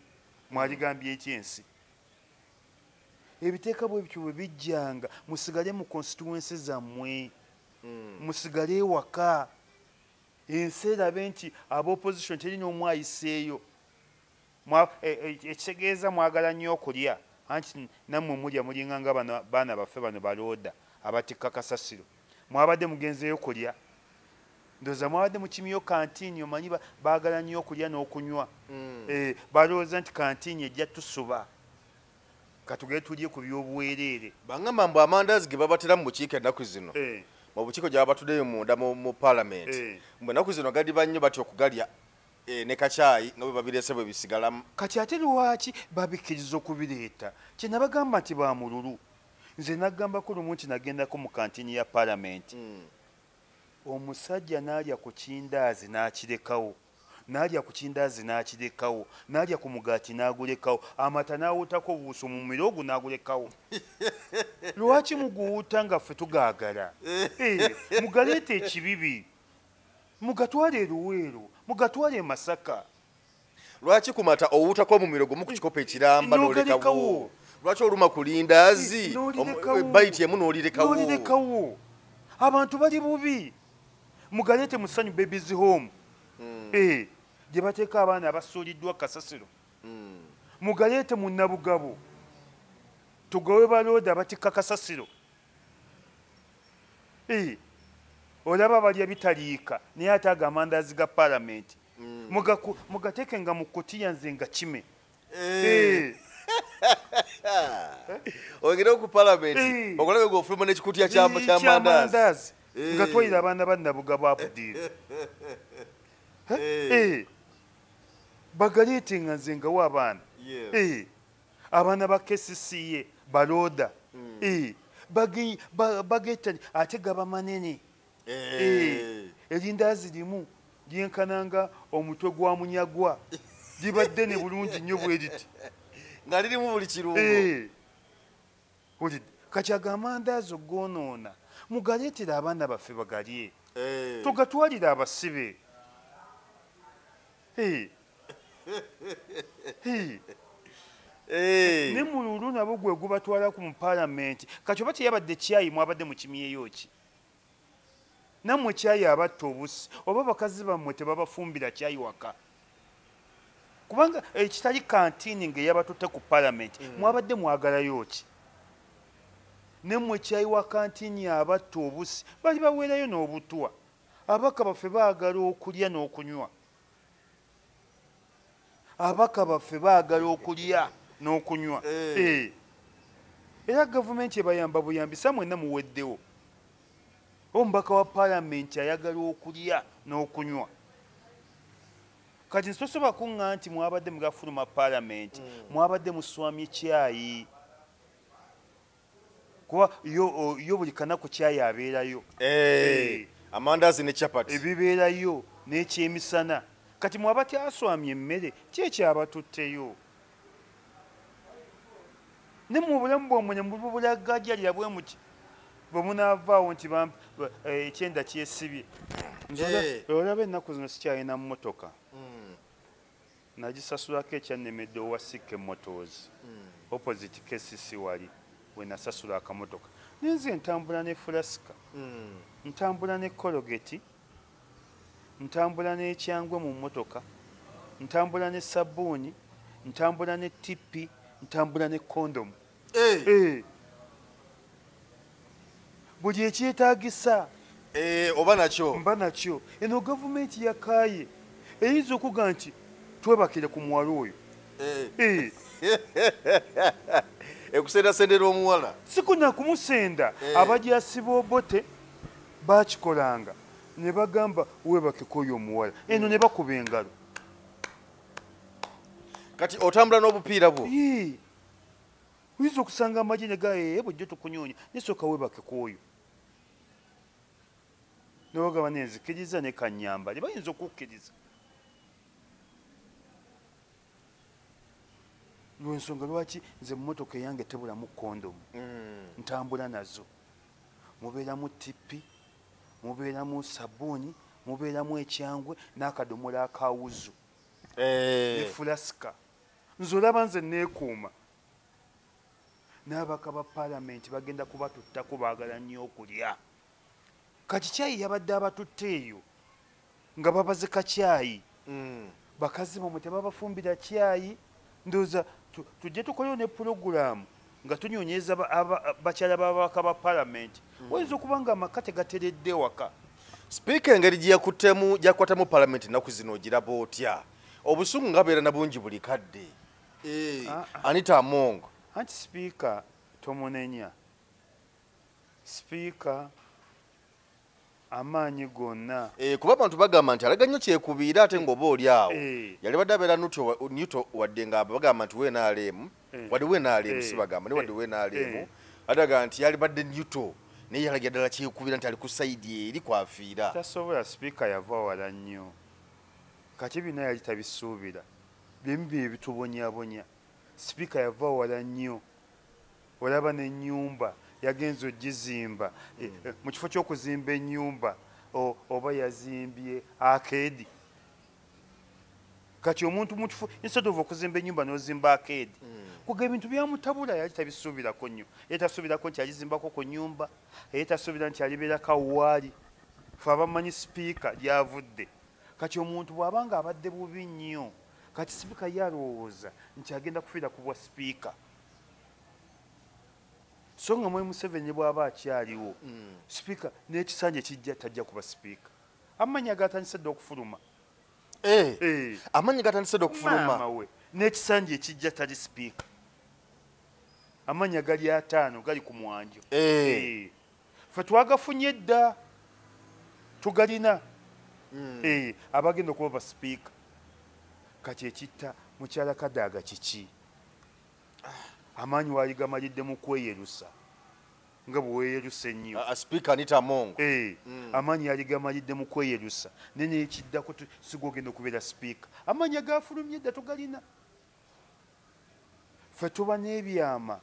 mwaligambye ekyensi ebiteeka bwe bityo bwe bijjanga musigale mu constituency zammwe musigale ewaka ensi erabe nti ab'opposition terina omu ayiseeyo ekitegeeza mwagala nnyo okulya anti nammwe mulya mulinga nga baana baffe bano balooda abatikka kasasiro mwabadde mugenzeeyo kulya ndowooza mwabadde mukimyo kantiini omanyi baagala nnyo okulya n'okunywa balowooza nti kantiini ejja tusuba katugere tulye ku by'obuwereere bangamba mbu amandaazi ge babatera mu bukiiko ennaku zino mu bukiiko gye babatuddeyo munda mu paalamenti mbu ennaku zino gadiba nnyo batya okugalya ne kacaayi nga bwe babireese bwe bisigalamu kati ate lwaki babikkiriza okubireeta kye nabagamba nti bamululu nze naggambako lumu nti nagendako mu kantiini ya paalamenti omusajja n'alya ku kindaazi n'akirekawo n'alya ku kindaazi n'akirekawo, n'alya ku mugaati n'agulekawo, amata n'awuutako obuuso mu mirogo n'agulekawo. Lwaki muguwuuta nga ffe tugaagala? Mugaleete ekibibi, mugatwale e Luweero, mugatwale e Masaka. Lwaki ku mata owuutako mu mirogo mu ku kikopo ekiramba n'olekawo? Lwaki oluma ku lindaazi bayiti emu n'olirekawo? Abantu bali bubi. Mugaleete mu Ssanyu Babies Home gye bateeka abaana abasuuliddwa kasasiro. Mugaleete mu Nabugabo tugawe balooda abatikka kasasiro. Olaba balya bitaliika naye ate ago amandaazi ga Paalamenti mugateeke nga mu kutiya nze nga kime. Ogenda ku Paalamenti okulabe ng'ofuluma n'ekikutiya ky'amandaazi nga twalira abaana ba Nabugabo Abdiiri. Bagaleete nga nze ngawo abaana. Abaana ba KCCA balooda bageeta ate gaba manene. Erindaazi limu lyenkananga omutwe gwa munyagwa, libadde ne bulungi nnyo bwe liti nga lirimu buli kirungo. Kati ago amandaazi ogoonoona mugaleetera abaana baffe bagalye, tugatwalire abasibe. Ne mululu nabo gwe gubatwala ku Paalamenti. Kati oba teyabadde kyayi mwabadde mu kimyeyo ki? Nammwe kyayi abatta obusi oba bakazi bammwe tebabafumbira kyayi waka? Kubanga ekitali kantiini ng'eyabatutte ku Paalamenti mwabadde mwagalayo ki? Nemmwe kyayi wa kantiini abatta obusi bali baweerayo n'obutwa. Abaka baffe baagala okulya n'okunywa. Abaka baffe baagala okulya n'okunywa. Era gavumenti ebayamba buyambisa mwenna muweddewo. Omubaka wa Paalamenti ayagala okulya n'okunywa. Kati nsosoba kuŋŋa nti mwabadde mugafuluma Paalamenti mwabadde muswamye kyayi. Kuba yo buli kanaku kyayi abeerayo. Amandaazi ne chapati ebibeerayo n'ekyemisana. Kati mwaba tyaswamye emmere kyekyabatutteyo. Ne mu bulamu bwomwe ne mubulagajjalira bwe muti bwe munaavaawo nti ekyenda kyesibye. Olaba ennaku zino sikyalina mmotoka. Nagisasulako ekyannemedde owa Sikke Motors opposite KCC wali we nasasula akamotoka. Nenze ntambula ne Fulasika, ntambula ne Colgate, ntambula n'ekyangwe mu mmotoka, ntambula ne sabbuuni, ntambula ne tippi, ntambula ne kondomu. Buli ekyetaagisa oba nakyo mba nakyo. Eno gavumenti yakaaye eyinza okuga nti twebakire ku muwala oyo. Ekusendasendera omuwala sikuna kumusenda. Abajasiba obote bakikolanga ne bagamba webakeko oyo omuwala eno ne bakuba engalo. Kati otambula n'obupiira bwo oyinza okusanga amagi ne gaye bujjo tukunyoonya nesooka webakeko oyo ne bagamba nenzikiriza ne kanyambale bayinza okukkiriza. Lwensonga lwaki nze mmotoka eyange tebulamu kondomu. Ntambula nazo. Mubeeramu tippi, mubeeramu sabbuuni, mubeeramu ekyangwe n'akadomola akawuzu ne Fulasika. Nze olaba nze neekuuma. N'abaka ba Paalamenti bagenda kubatuttako baagala nnyo okulya. Kati kyayi yabadde abatutte eyo nga babaze kacyayi. Bakazi bamwe tebabafumbira kyayi. Ndowooza tujje tukolewo ne pulogulaamu nga tunyonyeza bakyala b'ababaka ba Paalamenti. Wayinza okuba nga amaka tegateredde waka. Sipiika engeri gyakwatamu Paalamenti ennaku zino ogiraba otya? Obusungu nga beera na bungi buli kadde. Anita Among. Anti sipiika tomunenya. Sipiika amaanyi gonna. Kuba abantu bagamba nti alaga nnyo kyekubiira ate ng'oba oli awo. Yali badde abeera Newto wadde nga bagamba nti WNRM, wadde WNRM si bagamba ne wadde WNRM, adaga nti yali badde Newto naye yalagira ddala kyekubiira nti ali ku sayidi eri kwafiira. Tasobola. Sipiika yava wala nnyo. kati bino yali tabisuubira bimu bye bitubonyabonya sipiika yava wala nnyo olaba n'ennyumba yagenza ogizimba mu kifo ky'okuzimba ennyumba oba yazimbye akeedi kati omuntu mukifo instead of okuzimba ennyumba n'ozimba akeedi kuga ebintu byamutabula yali tabisuubirako nnyo ye tasuubirako nti alizimbako ku nnyumba ye tasuubira nti alibeerako awaali fe abamanyi sipiika lyavudde kati omuntu bw'abanga abadde bubi nnyo kati sipiika ye alowooza nti agenda kufiira ku bwa sipiika so nga Mwai Museveni bw'aba akyaliwo sipiika n'ekisanja kijja tajja kuba sipiika amannya gatandise dde okufuluma amannya gatandise dde okufuluma we n'ekisanja ekijja tali sipiika amannya gali 5 gali ku mwanjo fe twagafunye dda tugalina abagenda okuba ba sipiika kati ekitta mukyala Kadaga kiki amaanyi waali gamalidde mu kweyerusa nga bwe weeyerusa ennyo sipiika Anita Amongo amaanyi yali gamalidde mu kweyerusa nene ekiddako sigogenda okubeera sipiika amaanyi agafulumye dda tugalina fe tuba n'ebyama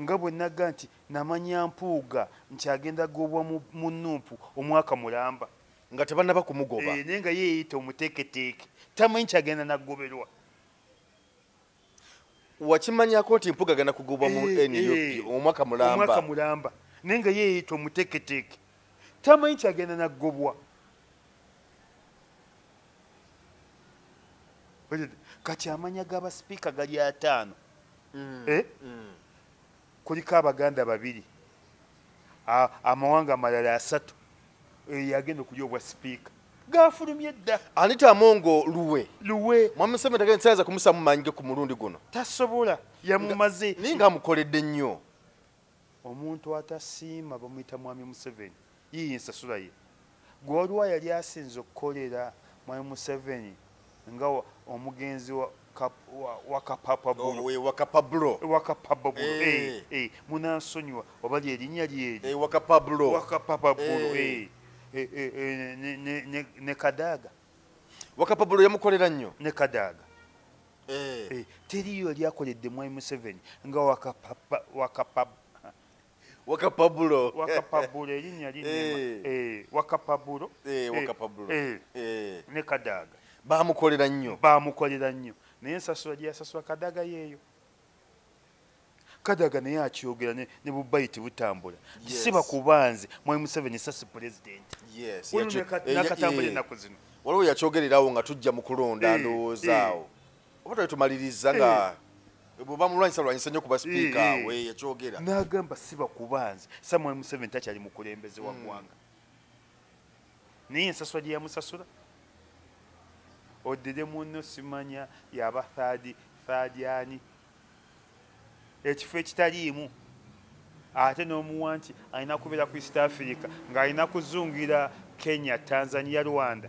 nga bwe naga nti namanya mpuuga nti agenda gobwa mu Nuupu omwaka mulamba nga tebannaba kumugoba naye nga yeeyita omuteeketeeke tamanyi kyagenda nagoberwa wakimanyako nti mpuga agenda kugobwa mu NUP omwaka mulamba naye nga yeeyita omuteeketeeke tamanyi kyagenda nagobwa kati amanya g'abasipiika gali 5 kuliko Abaganda 2 amawanga amalala 3 yagenda okulya obwa sipiika gafulumye dda Anita Amongo luwe Mwami Museveni tagenza kumusamu manyige ku mulundi guno tasobola yamumaze ninga amukoledde nnyo omuntu atasiima bamuyita Mwami Museveni yiyi ensasula ye gwolwa yali asinze okukolera Mwami Museveni nga omugenzi wa Kapablo munansonyiwa oba lyerinnya lyeri Wakapablo ne Kadaga Wakapablo yamukolera nnyo ne Kadaga teriyo lyakoledde Mwai Museveni nga Wakapablo erinnya linema Wakapablo ne Kadaga bamukolera nnyo naye ensasula gyeyasasula Kadaga yeeyo Kadaga naye akyogera ne bubayiti butambula siba kubanze Mwai Museveni sasi pulezidenti nakatambula ennaku zino waliwo yakyogererawo nga tujja mu kulonda ndowoozaawo oba twetumaliriza nga bweba mulwanyisa nnyo ku basipiika we yakyogera n'agamba siba kubanze sa Mwai Museveni takyali mukulembeze wa ggwanga naye ensasula gye yamusasula oddire munno simanya yaba thadi ekifo ekitaliimu ate n'omuwa nti alina kubeera ku East Africa ng'alina kuzungira Kenya, Tanzania, Rwanda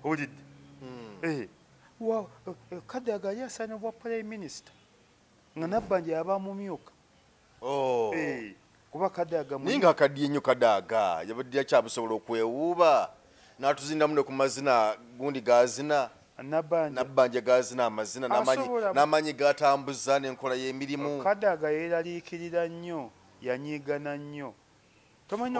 owulidde Kadaga yali asaana bwa prime minister nga Nabbanja yaba mumyuka kuba Kadaga ninga akaddiye nnyo Kadaga yabadde akyabusobola okwewuuba n'atuzindamu ne ku mazina gundi gazina Nabbanja gazina amazina n'amanyi gatambuza n'enkola y'emirimu Kadaga yeeraliikirira nnyo yanyiigana nnyo tomanyi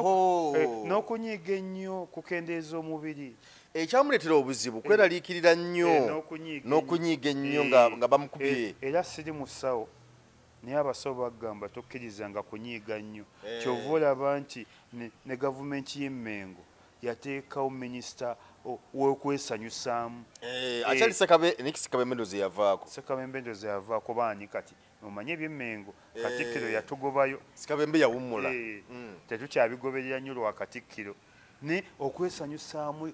n'okunyiiga ennyo kukendeeza omubiri ekyamuleetera obuzibu kweraliikirira nnyo n'okunyiiga ennyo nga bamukubye era siri musawo naye abasawo bagamba tokkirizanga kunyiiga nnyo kyova olaba nti ne gavumenti y'Emmengo yateekawo minisita w'okwesanyusaamu akyali Sekabembe Ndoze yavaako Sekabembe Ndoze yavaako baani kati omanye eby'Emmengo Katikkiro yatugobayo Sekabembe yawummula tetukyabigoberera nnyo lwa Katikkiro ne okwesanyusaamu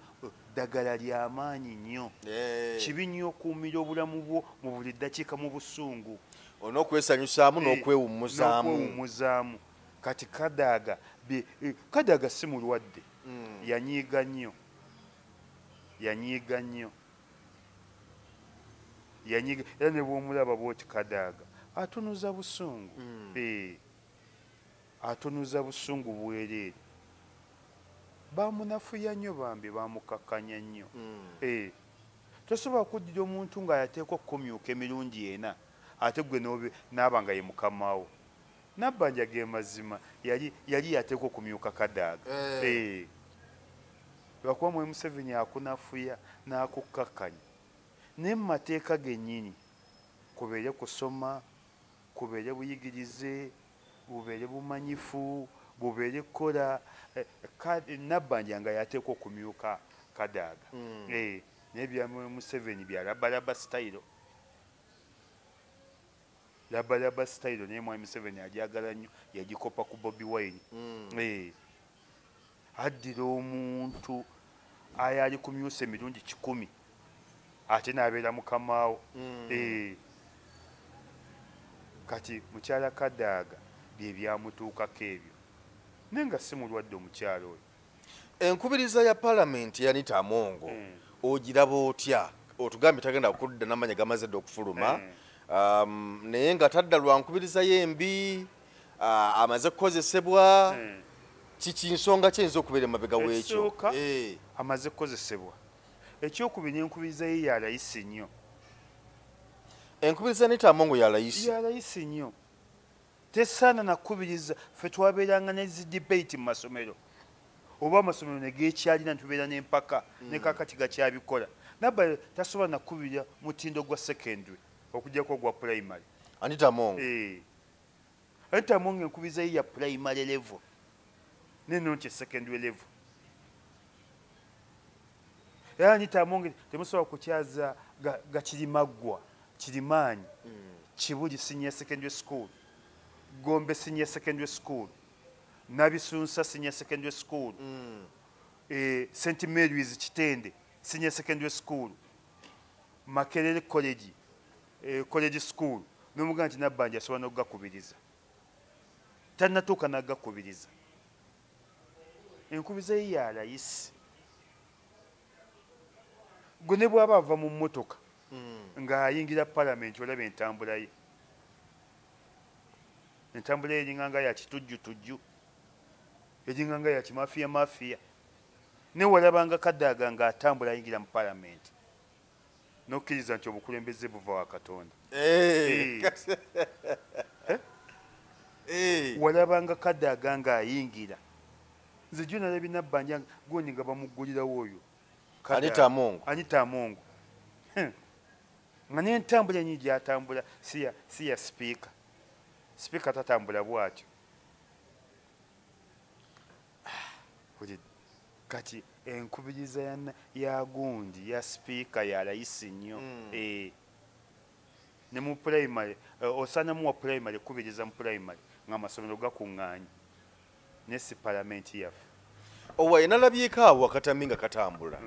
ddagala ly'amaanyi nnyo kibi nnyo okuumira obulamu bwo mu buli ddakiika mu busungu onokwesanyusaamu n'okwewummuzaamu kati Kadaga si mulwadde yanyiiga nnyo era ne bw'omulaba bw'oti Kadaga atunuza busungu atunuza busungu bwereere bamunafuya nnyo bambi bamukakkanya nnyo. Tosobola kuddira omuntu nga yateekwa okukumyuka emirundi ena ate gwe n'aba nga ye mukamawo. Nabbanja ge mazima yali yateekwa okumyuka Kadaga. Lwakuba Mwami Museveni akunafuya n'akukkakkanya. Naye mu mateeka gennyini kubeere kusoma, kubeere buyigirize, bubeere bumanyifu, bubeere kukola. Nabbanja nga yateekwa okumyuka Kadaga. Naye bya Museveni bya labalaba sitayiro. Labalaba sitayiro naye Mwami Museveni agyagala nnyo, yagikopa ku Bobi Wine. Addira omuntu ayali kumyusa emirundi 100 ate n'abeera mukamaawo. Kati mukyala Kadaga bye byamutuukako ebyo. Naye nga si mulwadde omukyala oyo. Enkubiriza ya Paalamenti ya Anita Amongo ogiraba otya? Otugambye tagenda kudda n'amanya gamaze dde okufuluma. Naye nga tadda lwa nkubiriza y'embi, amaze kukozesebwa. Kiki nsonga kyinza okubeera emabega w'ekyo? Amaze kukozesebwa. Ekyokubiri enkubiriza ye ya layisi nnyo. Enkubiriza Anita Amongo ya layisi? Ya layisi nnyo. Tesaana nakubiriza ffe twabeeranga n'ezi debate mu masomero. Oba amasomero ne geekyalina tubeera n'empaka ne kaakati gakyabikola. Nabba tasobola nakubirira mutindo gwa secondary okuggyako gwa primary. Anita Amongo? Anita Amongo enkubiriza ye ya primary level. Neno nti secondary level. Anita Amongo temusobola kukyaza Gakirimaggwa, Kirimaanyi, Kibuli Senior Secondary School, Gombe Senior Secondary School, Nabisunsa Senior Secondary School, St. Mary's Kitende Senior Secondary School, Makerere College, College School. N'omugaa nti Nabbanja asobola n'okugakubiriza. Tannatuuka n'agakubiriza. Enkubiriza ye ya layisi. Gwe ne bw'aba ava mu mmotoka ng'ayingira Paalamenti olaba entambula ye. Entambula ye eringanga ya kitujjutujju, eringanga ya kimafiya. Ne walabanga Kadaga ng'atambula ayingira mu Paalamenti. N'okkiriza nti obukulembeze buva wa Katonda. Walabanga Kadaga ng'ayingira. Nze jjo nalabye Nabbanja goni nga bamuggulirawo oyo Anita Amongo. Anita Amongo. Nga n'entambula ennyingi gy'atambula si ya sipiika. Sipiika tatambula bw'atyo. Kati enkubiriza ya gundi ya sipiika ya layisi nnyo. Ne mu primary osaana muwa primary kubiriza mu primary ng'amasomero gakuŋŋaanye. Ne si Paalamenti yaffe. Owa nalabyeko awo wakatami nga katambula.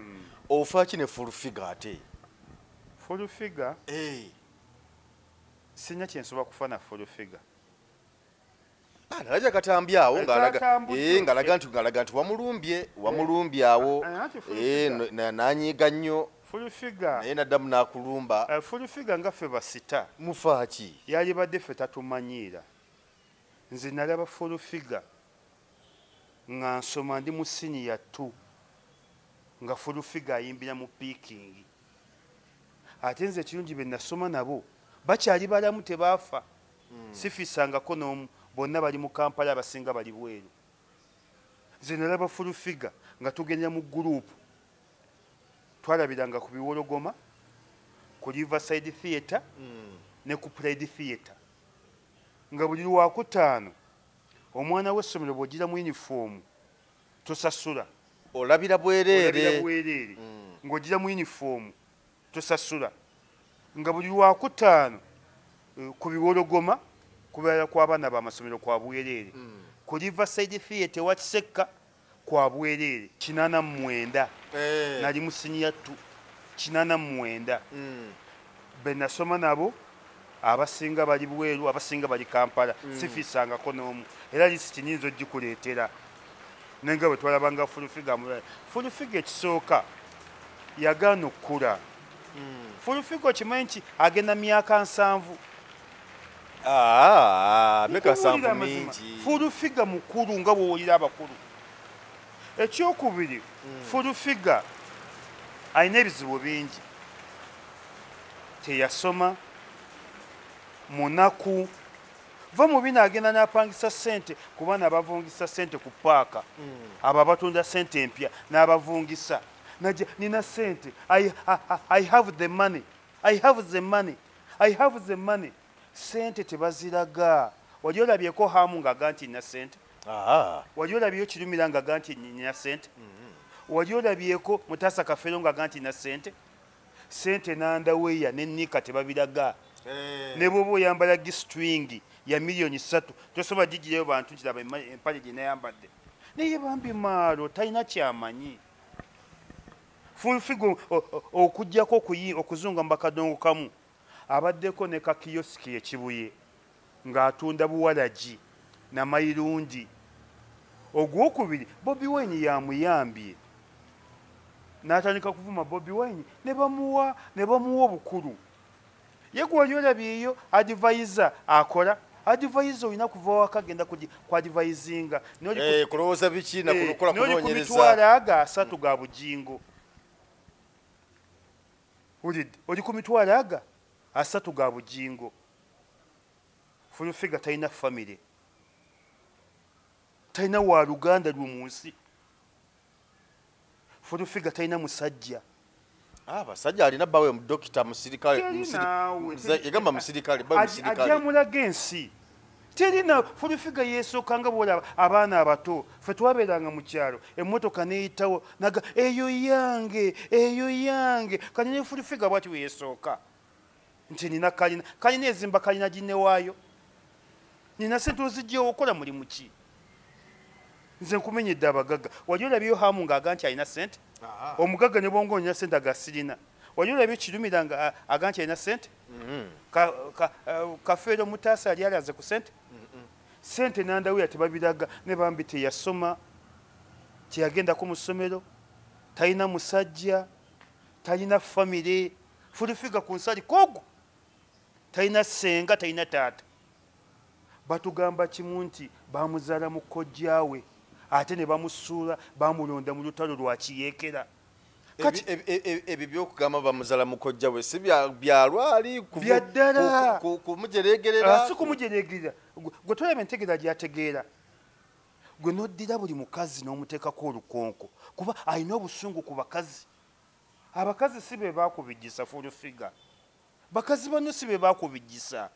Ofa ki ne full figure ate? Full figure? Sina kyensobola kufana full figure. Nalaja katambi awo ngalaga nti wamulumbye awo. Nanyiga nnyo. Full figure. Naye naddamu n'akulumba. Full figure nga ffe basita. Mufa ki? Yali badde ffe tatumanyiira. Nze nalaba full figure nga nsoma ndi mu senior 2 nga full figure ayimbira mu piikingi. Ate nze ekirungi be nasoma nabo bakyali balamu tebaafa. Sifisangako n'omu, bonna bali mu Kampala, abasinga bali bweru. Nze nalaba full figure nga tugenda mu gurupu. Twalabiranga ku Biwologoma, ku Riverside Theatre ne ku Pride Theatre. Nga buli Lwakutaano omwana w'essomero bw'ogira mu uniform tosasula. Olabira bwereere. Ng'ogira mu uniform tosasula. Nga buli Lwakutaano ku Biwologoma kubeera kw'abaana b'amasomero kwa bwereere. Ku Riverside Theatre wa Kisekka kwa bwereere. 89 nali mu senior 2 89 be nasoma nabo abasinga bali bweru, abasinga bali Kampala. Sifisangako n'omu. Era lisiti nyinza ogikuleetera. Nenga bwe twalabanga full figure. Full figure ekisooka yagaana okukula. Full figure okimanyi nti agenda myaka 7. Meka 7 mingi. Full figure mukulu nga bw'owulira abakulu. ekyokubiri full figure alina ebizibu bingi teyasoma munaku va mu bino agenda n'apangisa ssente ku baana abavungisa ssente ku paaka abo abatunda ssente empya n'abavungisa najja nina ssente I have the money I have the money I have the money ssente tebaziraga wali olabyeko hamu ng'aga nti nina ssente wali olabyeyo kirumira ng'aga nti nina ssente wali olabyeko mutaasa kafeero ng'aga nti nina ssente ssente nandaweya nennika tebabiraga ne bwoba oyambala gistring ya miliyoni 3 tosobola gigireyo bantu kiraba empale gye nayambadde naye bambi maalo talina kyamanyi full figure okujjako okuzunga mu bakadongo kamu abaddeko ne kakiyosiki ekibuye ng'atunda buwalagi namayirungi ogwokubiri Bobi Wine yamuyambye n'atandika kuvuma Bobi Wine ne bamuwa obukulu ye gwali olabyeyo advisor akola advisor olina kuva waka agenda ku advisinga kulowooza biki nakukola kunoonyereza kumitwalo aga 3 ga bujingo oli ku mitwalo aga 3 ga bujingo full figure talina family talina wa luganda lwe mu nsi full figure talina musajja basajja alina bawe mudokita musirikale yagamba musirikale bawe musirikale ajamulaga ensi terina full figure yeesooka bwolaba abaana abato ffe twabeeranga mu kyalo emmotoka neeyitawo naga eyo yange kati ne full figure bwati weyeesooka nti nina kalina ezimba kalina ginnewaayo nina sente ozijjewo okola mulimu ki nze nkumenyedde abagagga wali olabyeyo hamu ng'aga nti alina sente omugagga ne bwonga olina sente agasirina wali olabye kirumira nga aga nti alina sente kafeero mutaasa yali alaze ku sente sente nandaweya tebabiraga ne bambi teyasoma teyagendako mu ssomero talina musajja talina famire full figure ku nsali kogo talina ssenga talina taata batugamba kimu nti bamuzaala mu kojjaawe ate ne bamusuula bamulonda mu lutalo lwa kiyeekera ebyo byokugamba bamuzaala mu kojjaawe si byalwali byaddala kumujeregerera si kumujeregerera gwe tolaba entegeera gyategeera gwe noddira buli mukazi n'omuteekako olukonko kuba alina obusungu ku bakazi abakazi si be baakubijjisa full figure bakazi bano si be baakubijjisa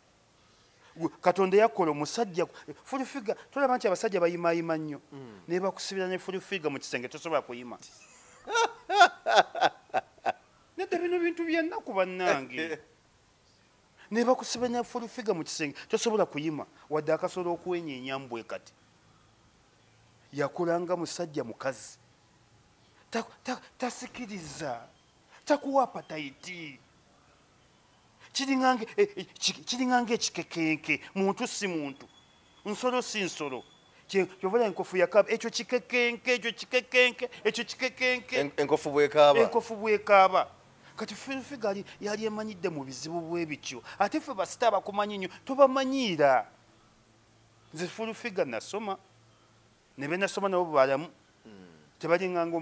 katonda yakola omusajja full figure tolaba nti abasajja bayimayima nnyo naye bakusibira ne full figure mu kisenge tosobola kuyima nedda bino bintu byennaku bannange naye bakusibira ne full figure mu kisenge tosobola kuyima wadde akasobola okuwenya enyambwe kati yakolanga musajja mukazi tasikiriza takuwa apatayiti kiringange ekikekenke muntu si muntu nsolo si nsolo kyovala enkofu yakaba ekyo kikekenke enkofu bwekaaba kati figa yali emanyidde mu bizibu bwe bityo ate ffe basita abakumanyi nnyo tobamanyiira nze full figure nasoma ne benasoma nabo balamu tebalinganga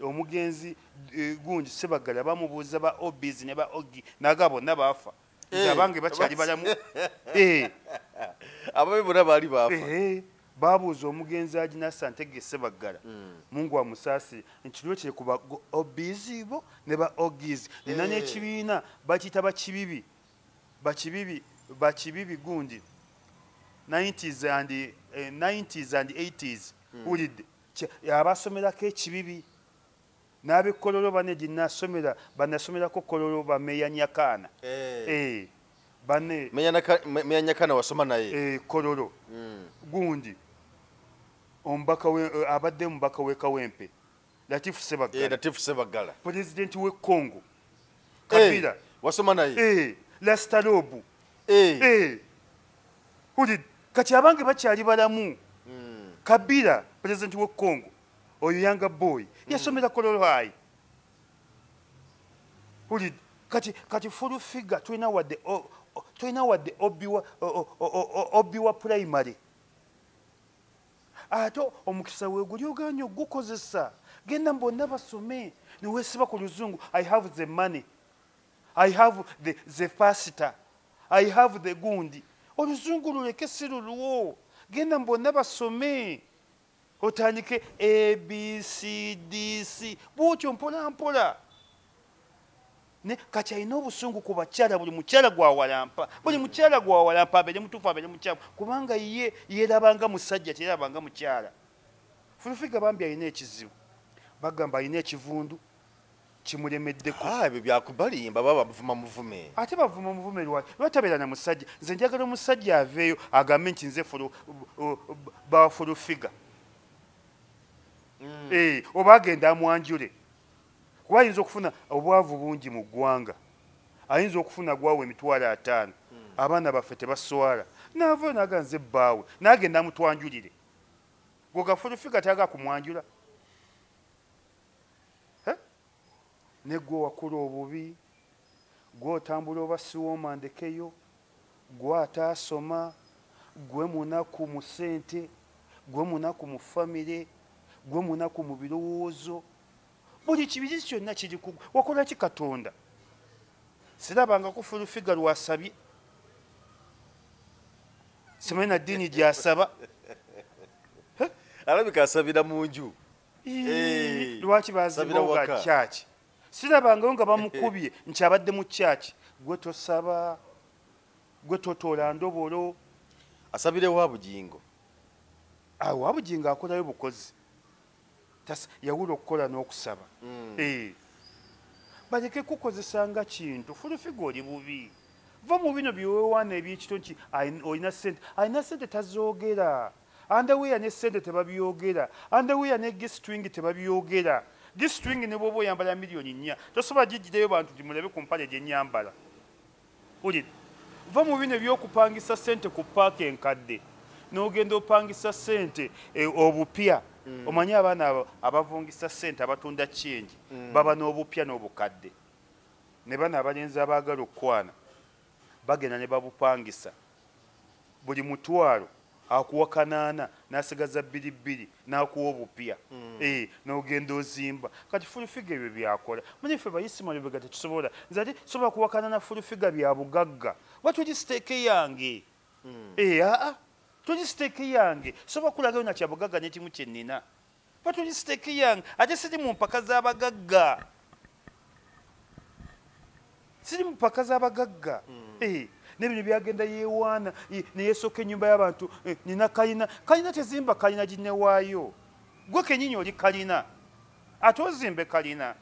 omugenzi gundi Sebagala bamubuuza ba obis ne ba ogi naga bonna baafa abange bakyali balamu ababe bonna baali baafa babuuza omugenzi Agina Santege Sebagala Mungu wa Musaasi nti kiri kuba obis bo ne ba ogis nina n'ekibiina bakiyita bakibibi gundi 90s and 80s ulidde abasomerako ekibibi n'abekololo bane ginasomera banasomerako kololo bameya Nyakaana bane meya Nyakaana wasoma naye kololo gundi ombaka abadde mubaka we Kawempe Latifu Sebagala president we Congo Kabila wasoma naye Lastalobu ulidde kati abange bakyali balamu Kabila president we Congo oyo yanga boy yasomera kololo hayi ulid kati full figure tulina wadde obiwa primary ate omukisa weeguli oganye ogukozesa genda bonna basome niweesiba ku luzungu I have the money I have the fasita I have the gundi oluzungu luleke si lulwo genda bonna basome otandike abcdc bwotyo mpola mpola ne kati alina obusungu ku bakyala buli mukyala gwawalampa buli mukyala gwawalampa abeere mutuufu abeere mukyamu kubanga ye yeerabanga musajja terabanga mukyala Fulufiga bambi alina ekizibu bagamba alina ekivundu kimulemeddeko ebyo byakubalimba baba bavuma muvume ate bavuma muvume lwatabeera na musajja nze njagala omusajja aveeyo agambe nti nze bafulufiga oba agenda amwanjule kuba ayinza okufuna obwavu bungi mu ggwanga ayinza okufuna gwawe emitwalo 5 abaana baffe tebaswala naavaayo naga nze bbaawe nagenda amutwanjulire gwegafulufiga taga kumwanjula ne gwe wakula obubi gwe otambula oba siwooma ndekeyo gwe ataasoma gwe munaku mu ssente gwe munaku mu famire gwe munaku mu birowoozo buli kibiri kyonna kiri ku wakola ki Katonda sirabanga ku Fulufiga lwasabye simanyi na ddiini gyasaba alabika asabira mu nju lwaki baziboga kyaki sirabangayo nga bamukubye nti abadde mu kyaki gwe tosaba gwe totoola ndobolo asabire wa bugingo wa bugingo akolayo bukozi yawula okukola n'okusaba baleke kukozesanga kintu Fulufiga oli bubi va mu bino byewewaana ebyekito nti olina sente tazoogera andaweya ne sente tebabyogera andaweya ne gistring tebabyogera gistring ne bwoba oyambala miliyoni 4 tosobola gigireyo bantu gimulabe ku mpale gyenyambala uli va mu bino ebyokupangisa sente ku paaka enkadde n'ogenda opangisa sente obupya omanyi abaana abavungisa sente abatunda kyenji baba n'obupya n'obukadde ne bana abalenzi abaagala okukwana bagenda ne babupangisa buli mutwalo akuwa 8 n'asigaza 2 n'akuwa obupya n'ogenda ozimba kati Fulufiga ebyo byakola manyi ffe bayisima lubega tetusobola nze ati sobola kuwakana na Fulufiga bya bugagga watuli siteeke yange tuli siteeke yange sobola kulagayo na kyabugagga n'ekimu kyennina batuli siteeke yange ate siri mu mpaka z'abagagga siri mu mpaka z'abagagga n'ebino byagenda yeewaana neyeesooka ennyumba y'abantu nina kalina tezimba kalina ginnewaayo gwe kenyinyi oli kalina ate ozimbe kalina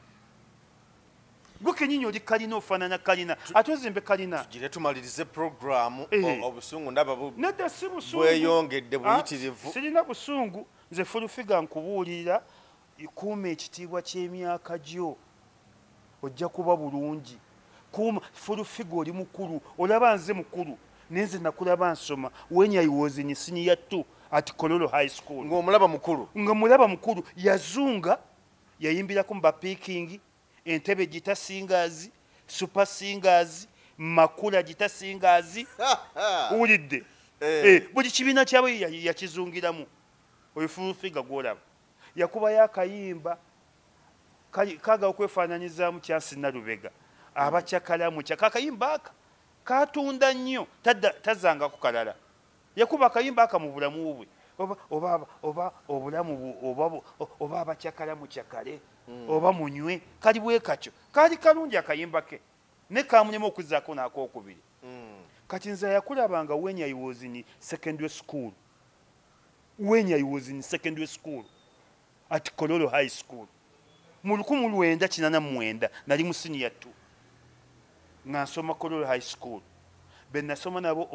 gwe kenyinyi oli kalina ofaanana kalina ate ozimbe kalina tugire tumalirize programu obusungu ndaba nedda si busungu bweyongedde buyitirivu sirina busungu nze Fulufiga nkubuulira kuuma ekitiibwa ky'emyaka gyo ojja kuba bulungi kuuma Fulufiga oli mukulu olaba nze mukulu nenze nakulaba nsoma when I was in senior 2 at Kololo High School ng'omulaba mukulu nga mulaba mukulu yazunga yayimbirako mu bapikingi entebe gita singers super singers makula gita singers uwulidde buli kibiina kyabwe yakizungiramu oyo Fulufiga gwolaba yakubayo akayimba kaga okwefaananyizaamu Kyansina Lubega abakyakalamu kyakakayimba aka katunda nnyo tazanga ku kalala yakuba akayimba aka mu bulamu bwe oba obulamu oba abakyakalamu kyakale oba munywe kali bwe katyo kali kalungi akayimba ke ne kamunyemu okuzaako n'akookubiri kati nze yakulabanga when I was in secondary school at Kololo High School mu 1989 nali mu senior 2 nga nsoma Kololo High School be nasoma nabo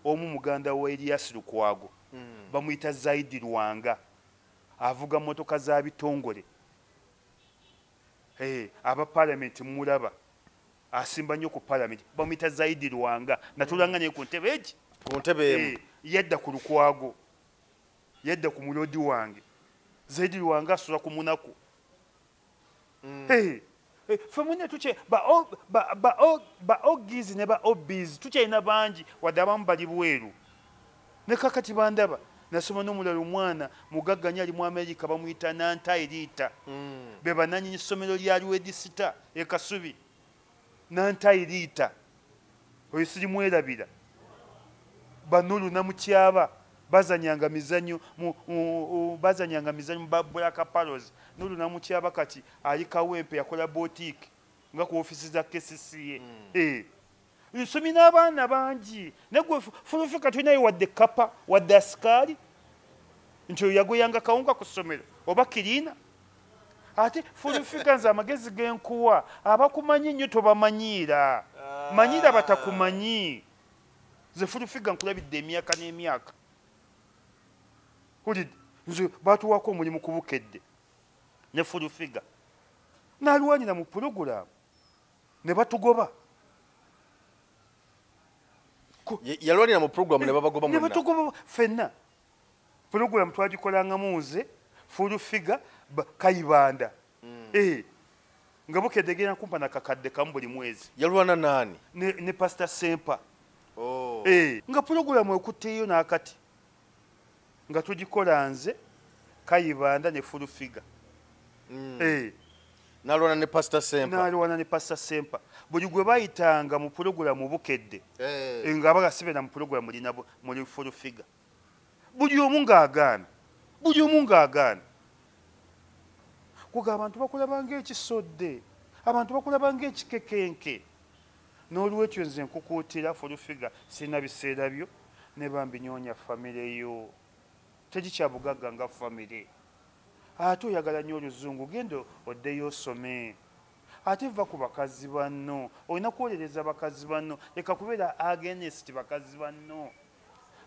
omu muganda wa Elias Lukwago bamuyita Zaidi Lwanga avuga motoka za bitongole aba parliament mulaba asimba nnyo ku parliament bamuyita Zaidi Lwanga natulanganye ku ntebe egi ku ntebe yadda ku Lukwago yadda ku mulodi wange Zaidi Lwanga asula ku munaku femune tuche ba ogiz ne ba obiz tuche ina banji wadaba mbali bweru ne kakati bandaba nasoma n'omulala omwana mugagganya ali mu Amerika bamuyita Nantairita be bananyini ssomero lya Lwedisita e Kasubi Nantairita oyo sirimwerabira Banulu Namukyaba bazanyanga mizanyo mu Black Palos Nulu Namukyaba kati ali Kawempe yakola boutique nga ku ofisi za KCCA nsomyi n'abaana bangi negwe fulufika tulinayo wadde kapa wadde asikali nti oyo yagoyanga kawunga ku ssomero oba kirina ate fulufika nze amagezi g'enkuwa abakumanyi nnyo tobamanyiira manyiira batakumanyi ze fulufiga nkulabidde emyaka n'emyaka hulidde nze baatuwako omulimu ku Bukedde ne fulufiga n'alwanira mu pulogulaamu ne batugoba yalwanira mu program ne babagoba ne batugoba ffenna pulogulaamu twagikolangamu nze fulufiga Kayibanda nga Bukedde genda kumpa na kakadde kamu buli mwezi yalwana nani ne Pastor Sempa nga pulogulaamu ekutteeyo n'akati nga tugikola nze Kayibanda ne fulufiga nalwana ne Pastor Sempa buli gwe bayitanga mu pulogulaamu Bukedde nga abagasibena mu pulogulaamu lina muli fulufiga buli omu ng'agaana kuga abantu bakulaba ng'ekisodde abantu bakulaba ng'ekikekenke n'olwekyo nze nkukuutira fulufiga sirina biseera byo ne bambinyonya famire yo tegikyabugagga nga famire ate oyagala nnyo oluzungu genda oddeyo osome ate va ku bakazi banno olina kuwolereza bakazi banno leka kubeera against bakazi banno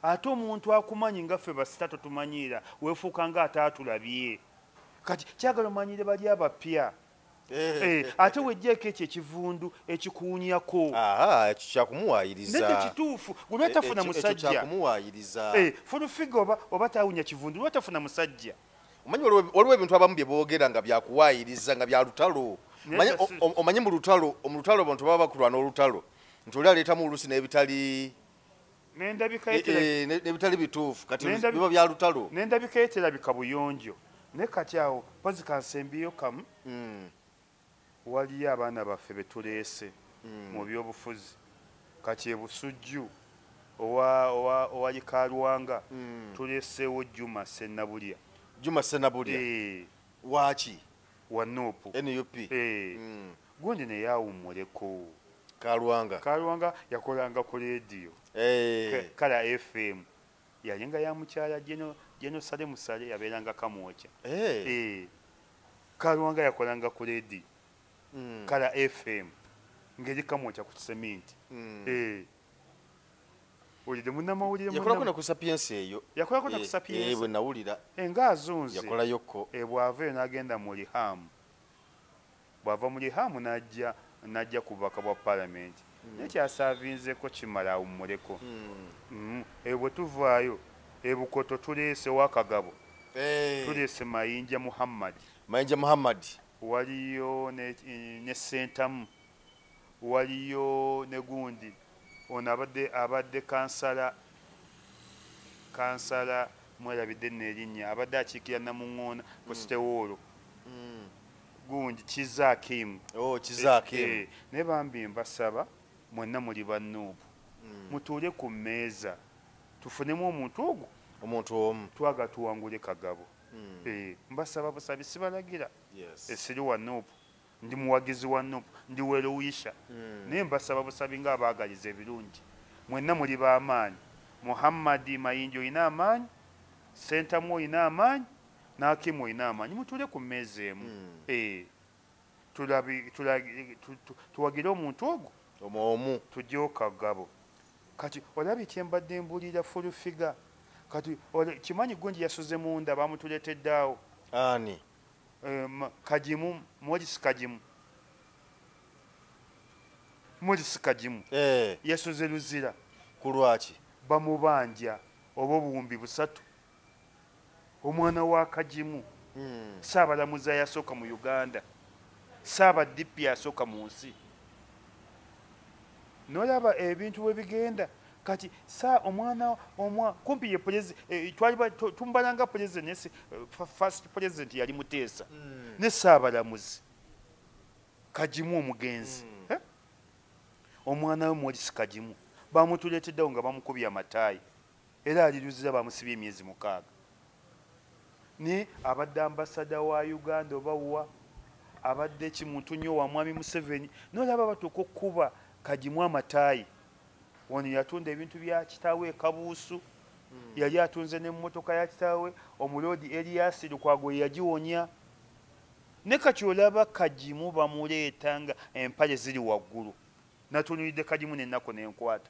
ate omuntu akumanyi nga ffe basita totumanyiira weefuuka nga ate atulabye kati kyagala omanyire bali abapya ate wejjeeko ekyo ekivundu ekikuunyako ekyo kyakumuwaayiriza nedde kituufu gwe lwatafuna musajja fulufiga oba taawunya kivundu lwatafuna musajja omanyi waliwo ebintu abamu bye boogera nga byakuwaayiriza nga bya lutalo omanyi mu lutalo abantu baba bakulwana olutalo nti oli aleetamu oluusi n'ebitali bituufu kati biba bya lutalo n'endabika ye terabika buyonjo ne kati awo pozi kansembiyo kamu waliyo abaana baffe betuleese mu byobufuzi kati ebusujju owali Kalwanga tuleeseewo Juma Sennabulya waki wa NUP gundi ne yawummuleko Kalwanga yakolanga ku leediyo Kala FM yalinga ya mukyala Jeno Sale Musale yabeeranga Kamwokya Kalwanga yakolanga ku leediyo Kala FM ngeri Kamwokya ku kiseminti olide munnamawulire yakolako na ku Sapiensi eyo yakolako na ku Sapiensi bwe nawulira nga azunze yakolayoko bw'ava eyo n'agenda mu Lihamu bw'ava mu Lihamu n'ajja ku bubaka bwa Paalamenti naye kyasaavinzeko kimala awummuleko eyo bwe tuvaayo ebukoto tuleese Wakagabo tuleese Mayinja Muhammad waliyo ne Sentamu waliyo ne gundi ono abadde kansala mwerabidde n'erinnya abadde akiikira Namuŋŋoona Positewoolo gundi Kizaakimu naye bambi mbasaba mwenna muli bannuubu mutuule ku mmeeza tufunemu omuntu omu twaga tuwangule Kagabo mbasaba busabi sibalagira esiri wa NUP ndi muwagizi wa NUP ndi weruwisha naye mbasaba busabi nga abaagaliza ebirungi mwenna muli b'amaanyi Muhammad Mayinja oyina amaanyi Sentamu oyina amaanyi n'Akimu oyina amaanyi mutuule ku mmeeza emu tuwagire omuntu omu tujjewo Kagabo kati olaba ekyembadde mbuulira fulufiga kati kimanyi gundi yasuze munda bamutuletedde awo ani Kajimu Morris Kajimu yasuze luzira ku lwaki bamubanja oba obuwumbi 3 omwana wa Kajimu Saabalamuzi yasooka mu Uganda Saabadipi yasooka mu nsi n'olaba ebintu bwe bigenda kati sa omwana kumpi ye twali tumbalanga president first president yali Muteesa ne Ssaabalamuzi Kagimu omugenzi omwana we Morris Kagimu bamutuleeteddewo nga bamukubye amataayi era aliruzira bamusibye emyezi 6 ne abadde ambasada wa Uganda obawa abadde kimuntu nnyo wa Mwami Museveni n'olaba batuuka okukuba Kagimu amataayi wano yatunda ebintu bya kitaawe Kabuusu yali atunze n'emmotoka ya kitaawe omuloodi Elias Lukwago yagiwonya ne kati olaba Kagimu bamuleeta nga empale ziri waggulu natunulidde Kagimu n'ennaku n'enkwata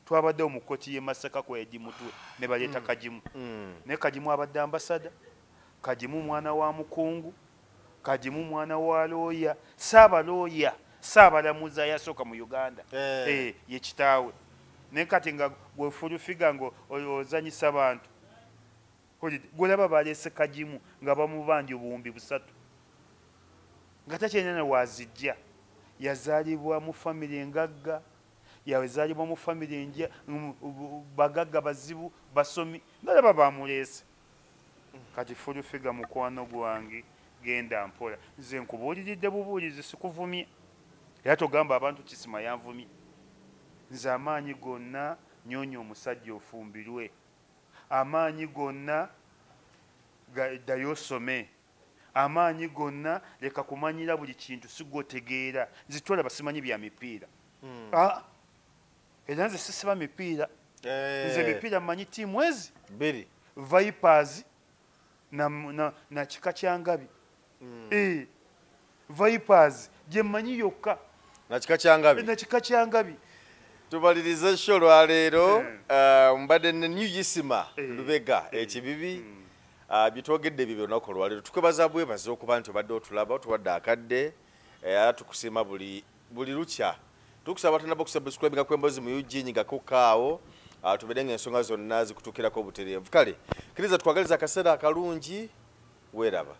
twabadde mu kkooti y'e Masaka kwa Edi Mutwe ne baleeta Kagimu ne Kagimu abadde ambasada Kagimu mwana wa mukungu Kagimu mwana wa looya Ssaabalamuzi yasooka mu Uganda ye kitaawe ne kati nga gwefulufiga ngo ozanyisa abantu golaba baleese Kagimu nga bamubanja obuwumbi 3 nga takyalina wazijja yazaalibwa mu famire engagga yazaalibwa mu famire enja bagagga bazibu basomi nalaba bamuleese kati fulufiga mukwano gwange genda mpola nze nkubuuliridde bubuulizi sikuvumye era togamba abantu kisima yanvumye nze amaanyi gonna nyoonya omusajja ofumbirwe amaanyi gonna ddayo osome amaanyi gonna leka kumanyira buli kintu sigotegeera nze tolaba simanyi bya mipiira era nze sisiba mipiira nze mipiira mmanyi tiimu ezi Vipers na kika kyangabi Vipers gye mmanyi yokka na kika kyangabi tubaliriza esho lwaleero mbadde ne New Yisima Lubega ekibibi bitwogedde bibyo lunaku lwaleero tukwebaza bwebaza okuba nti obadde otulaba tuwadde akadde tukusiima buli lukya tukusaba tanaba okusubscribe kw'Emboozi mu UG nyigako kaawo tubedenga ensonga zonna zikutuukirako obutereevu kale kkiriza twagaliza akaseera akalungi weeraba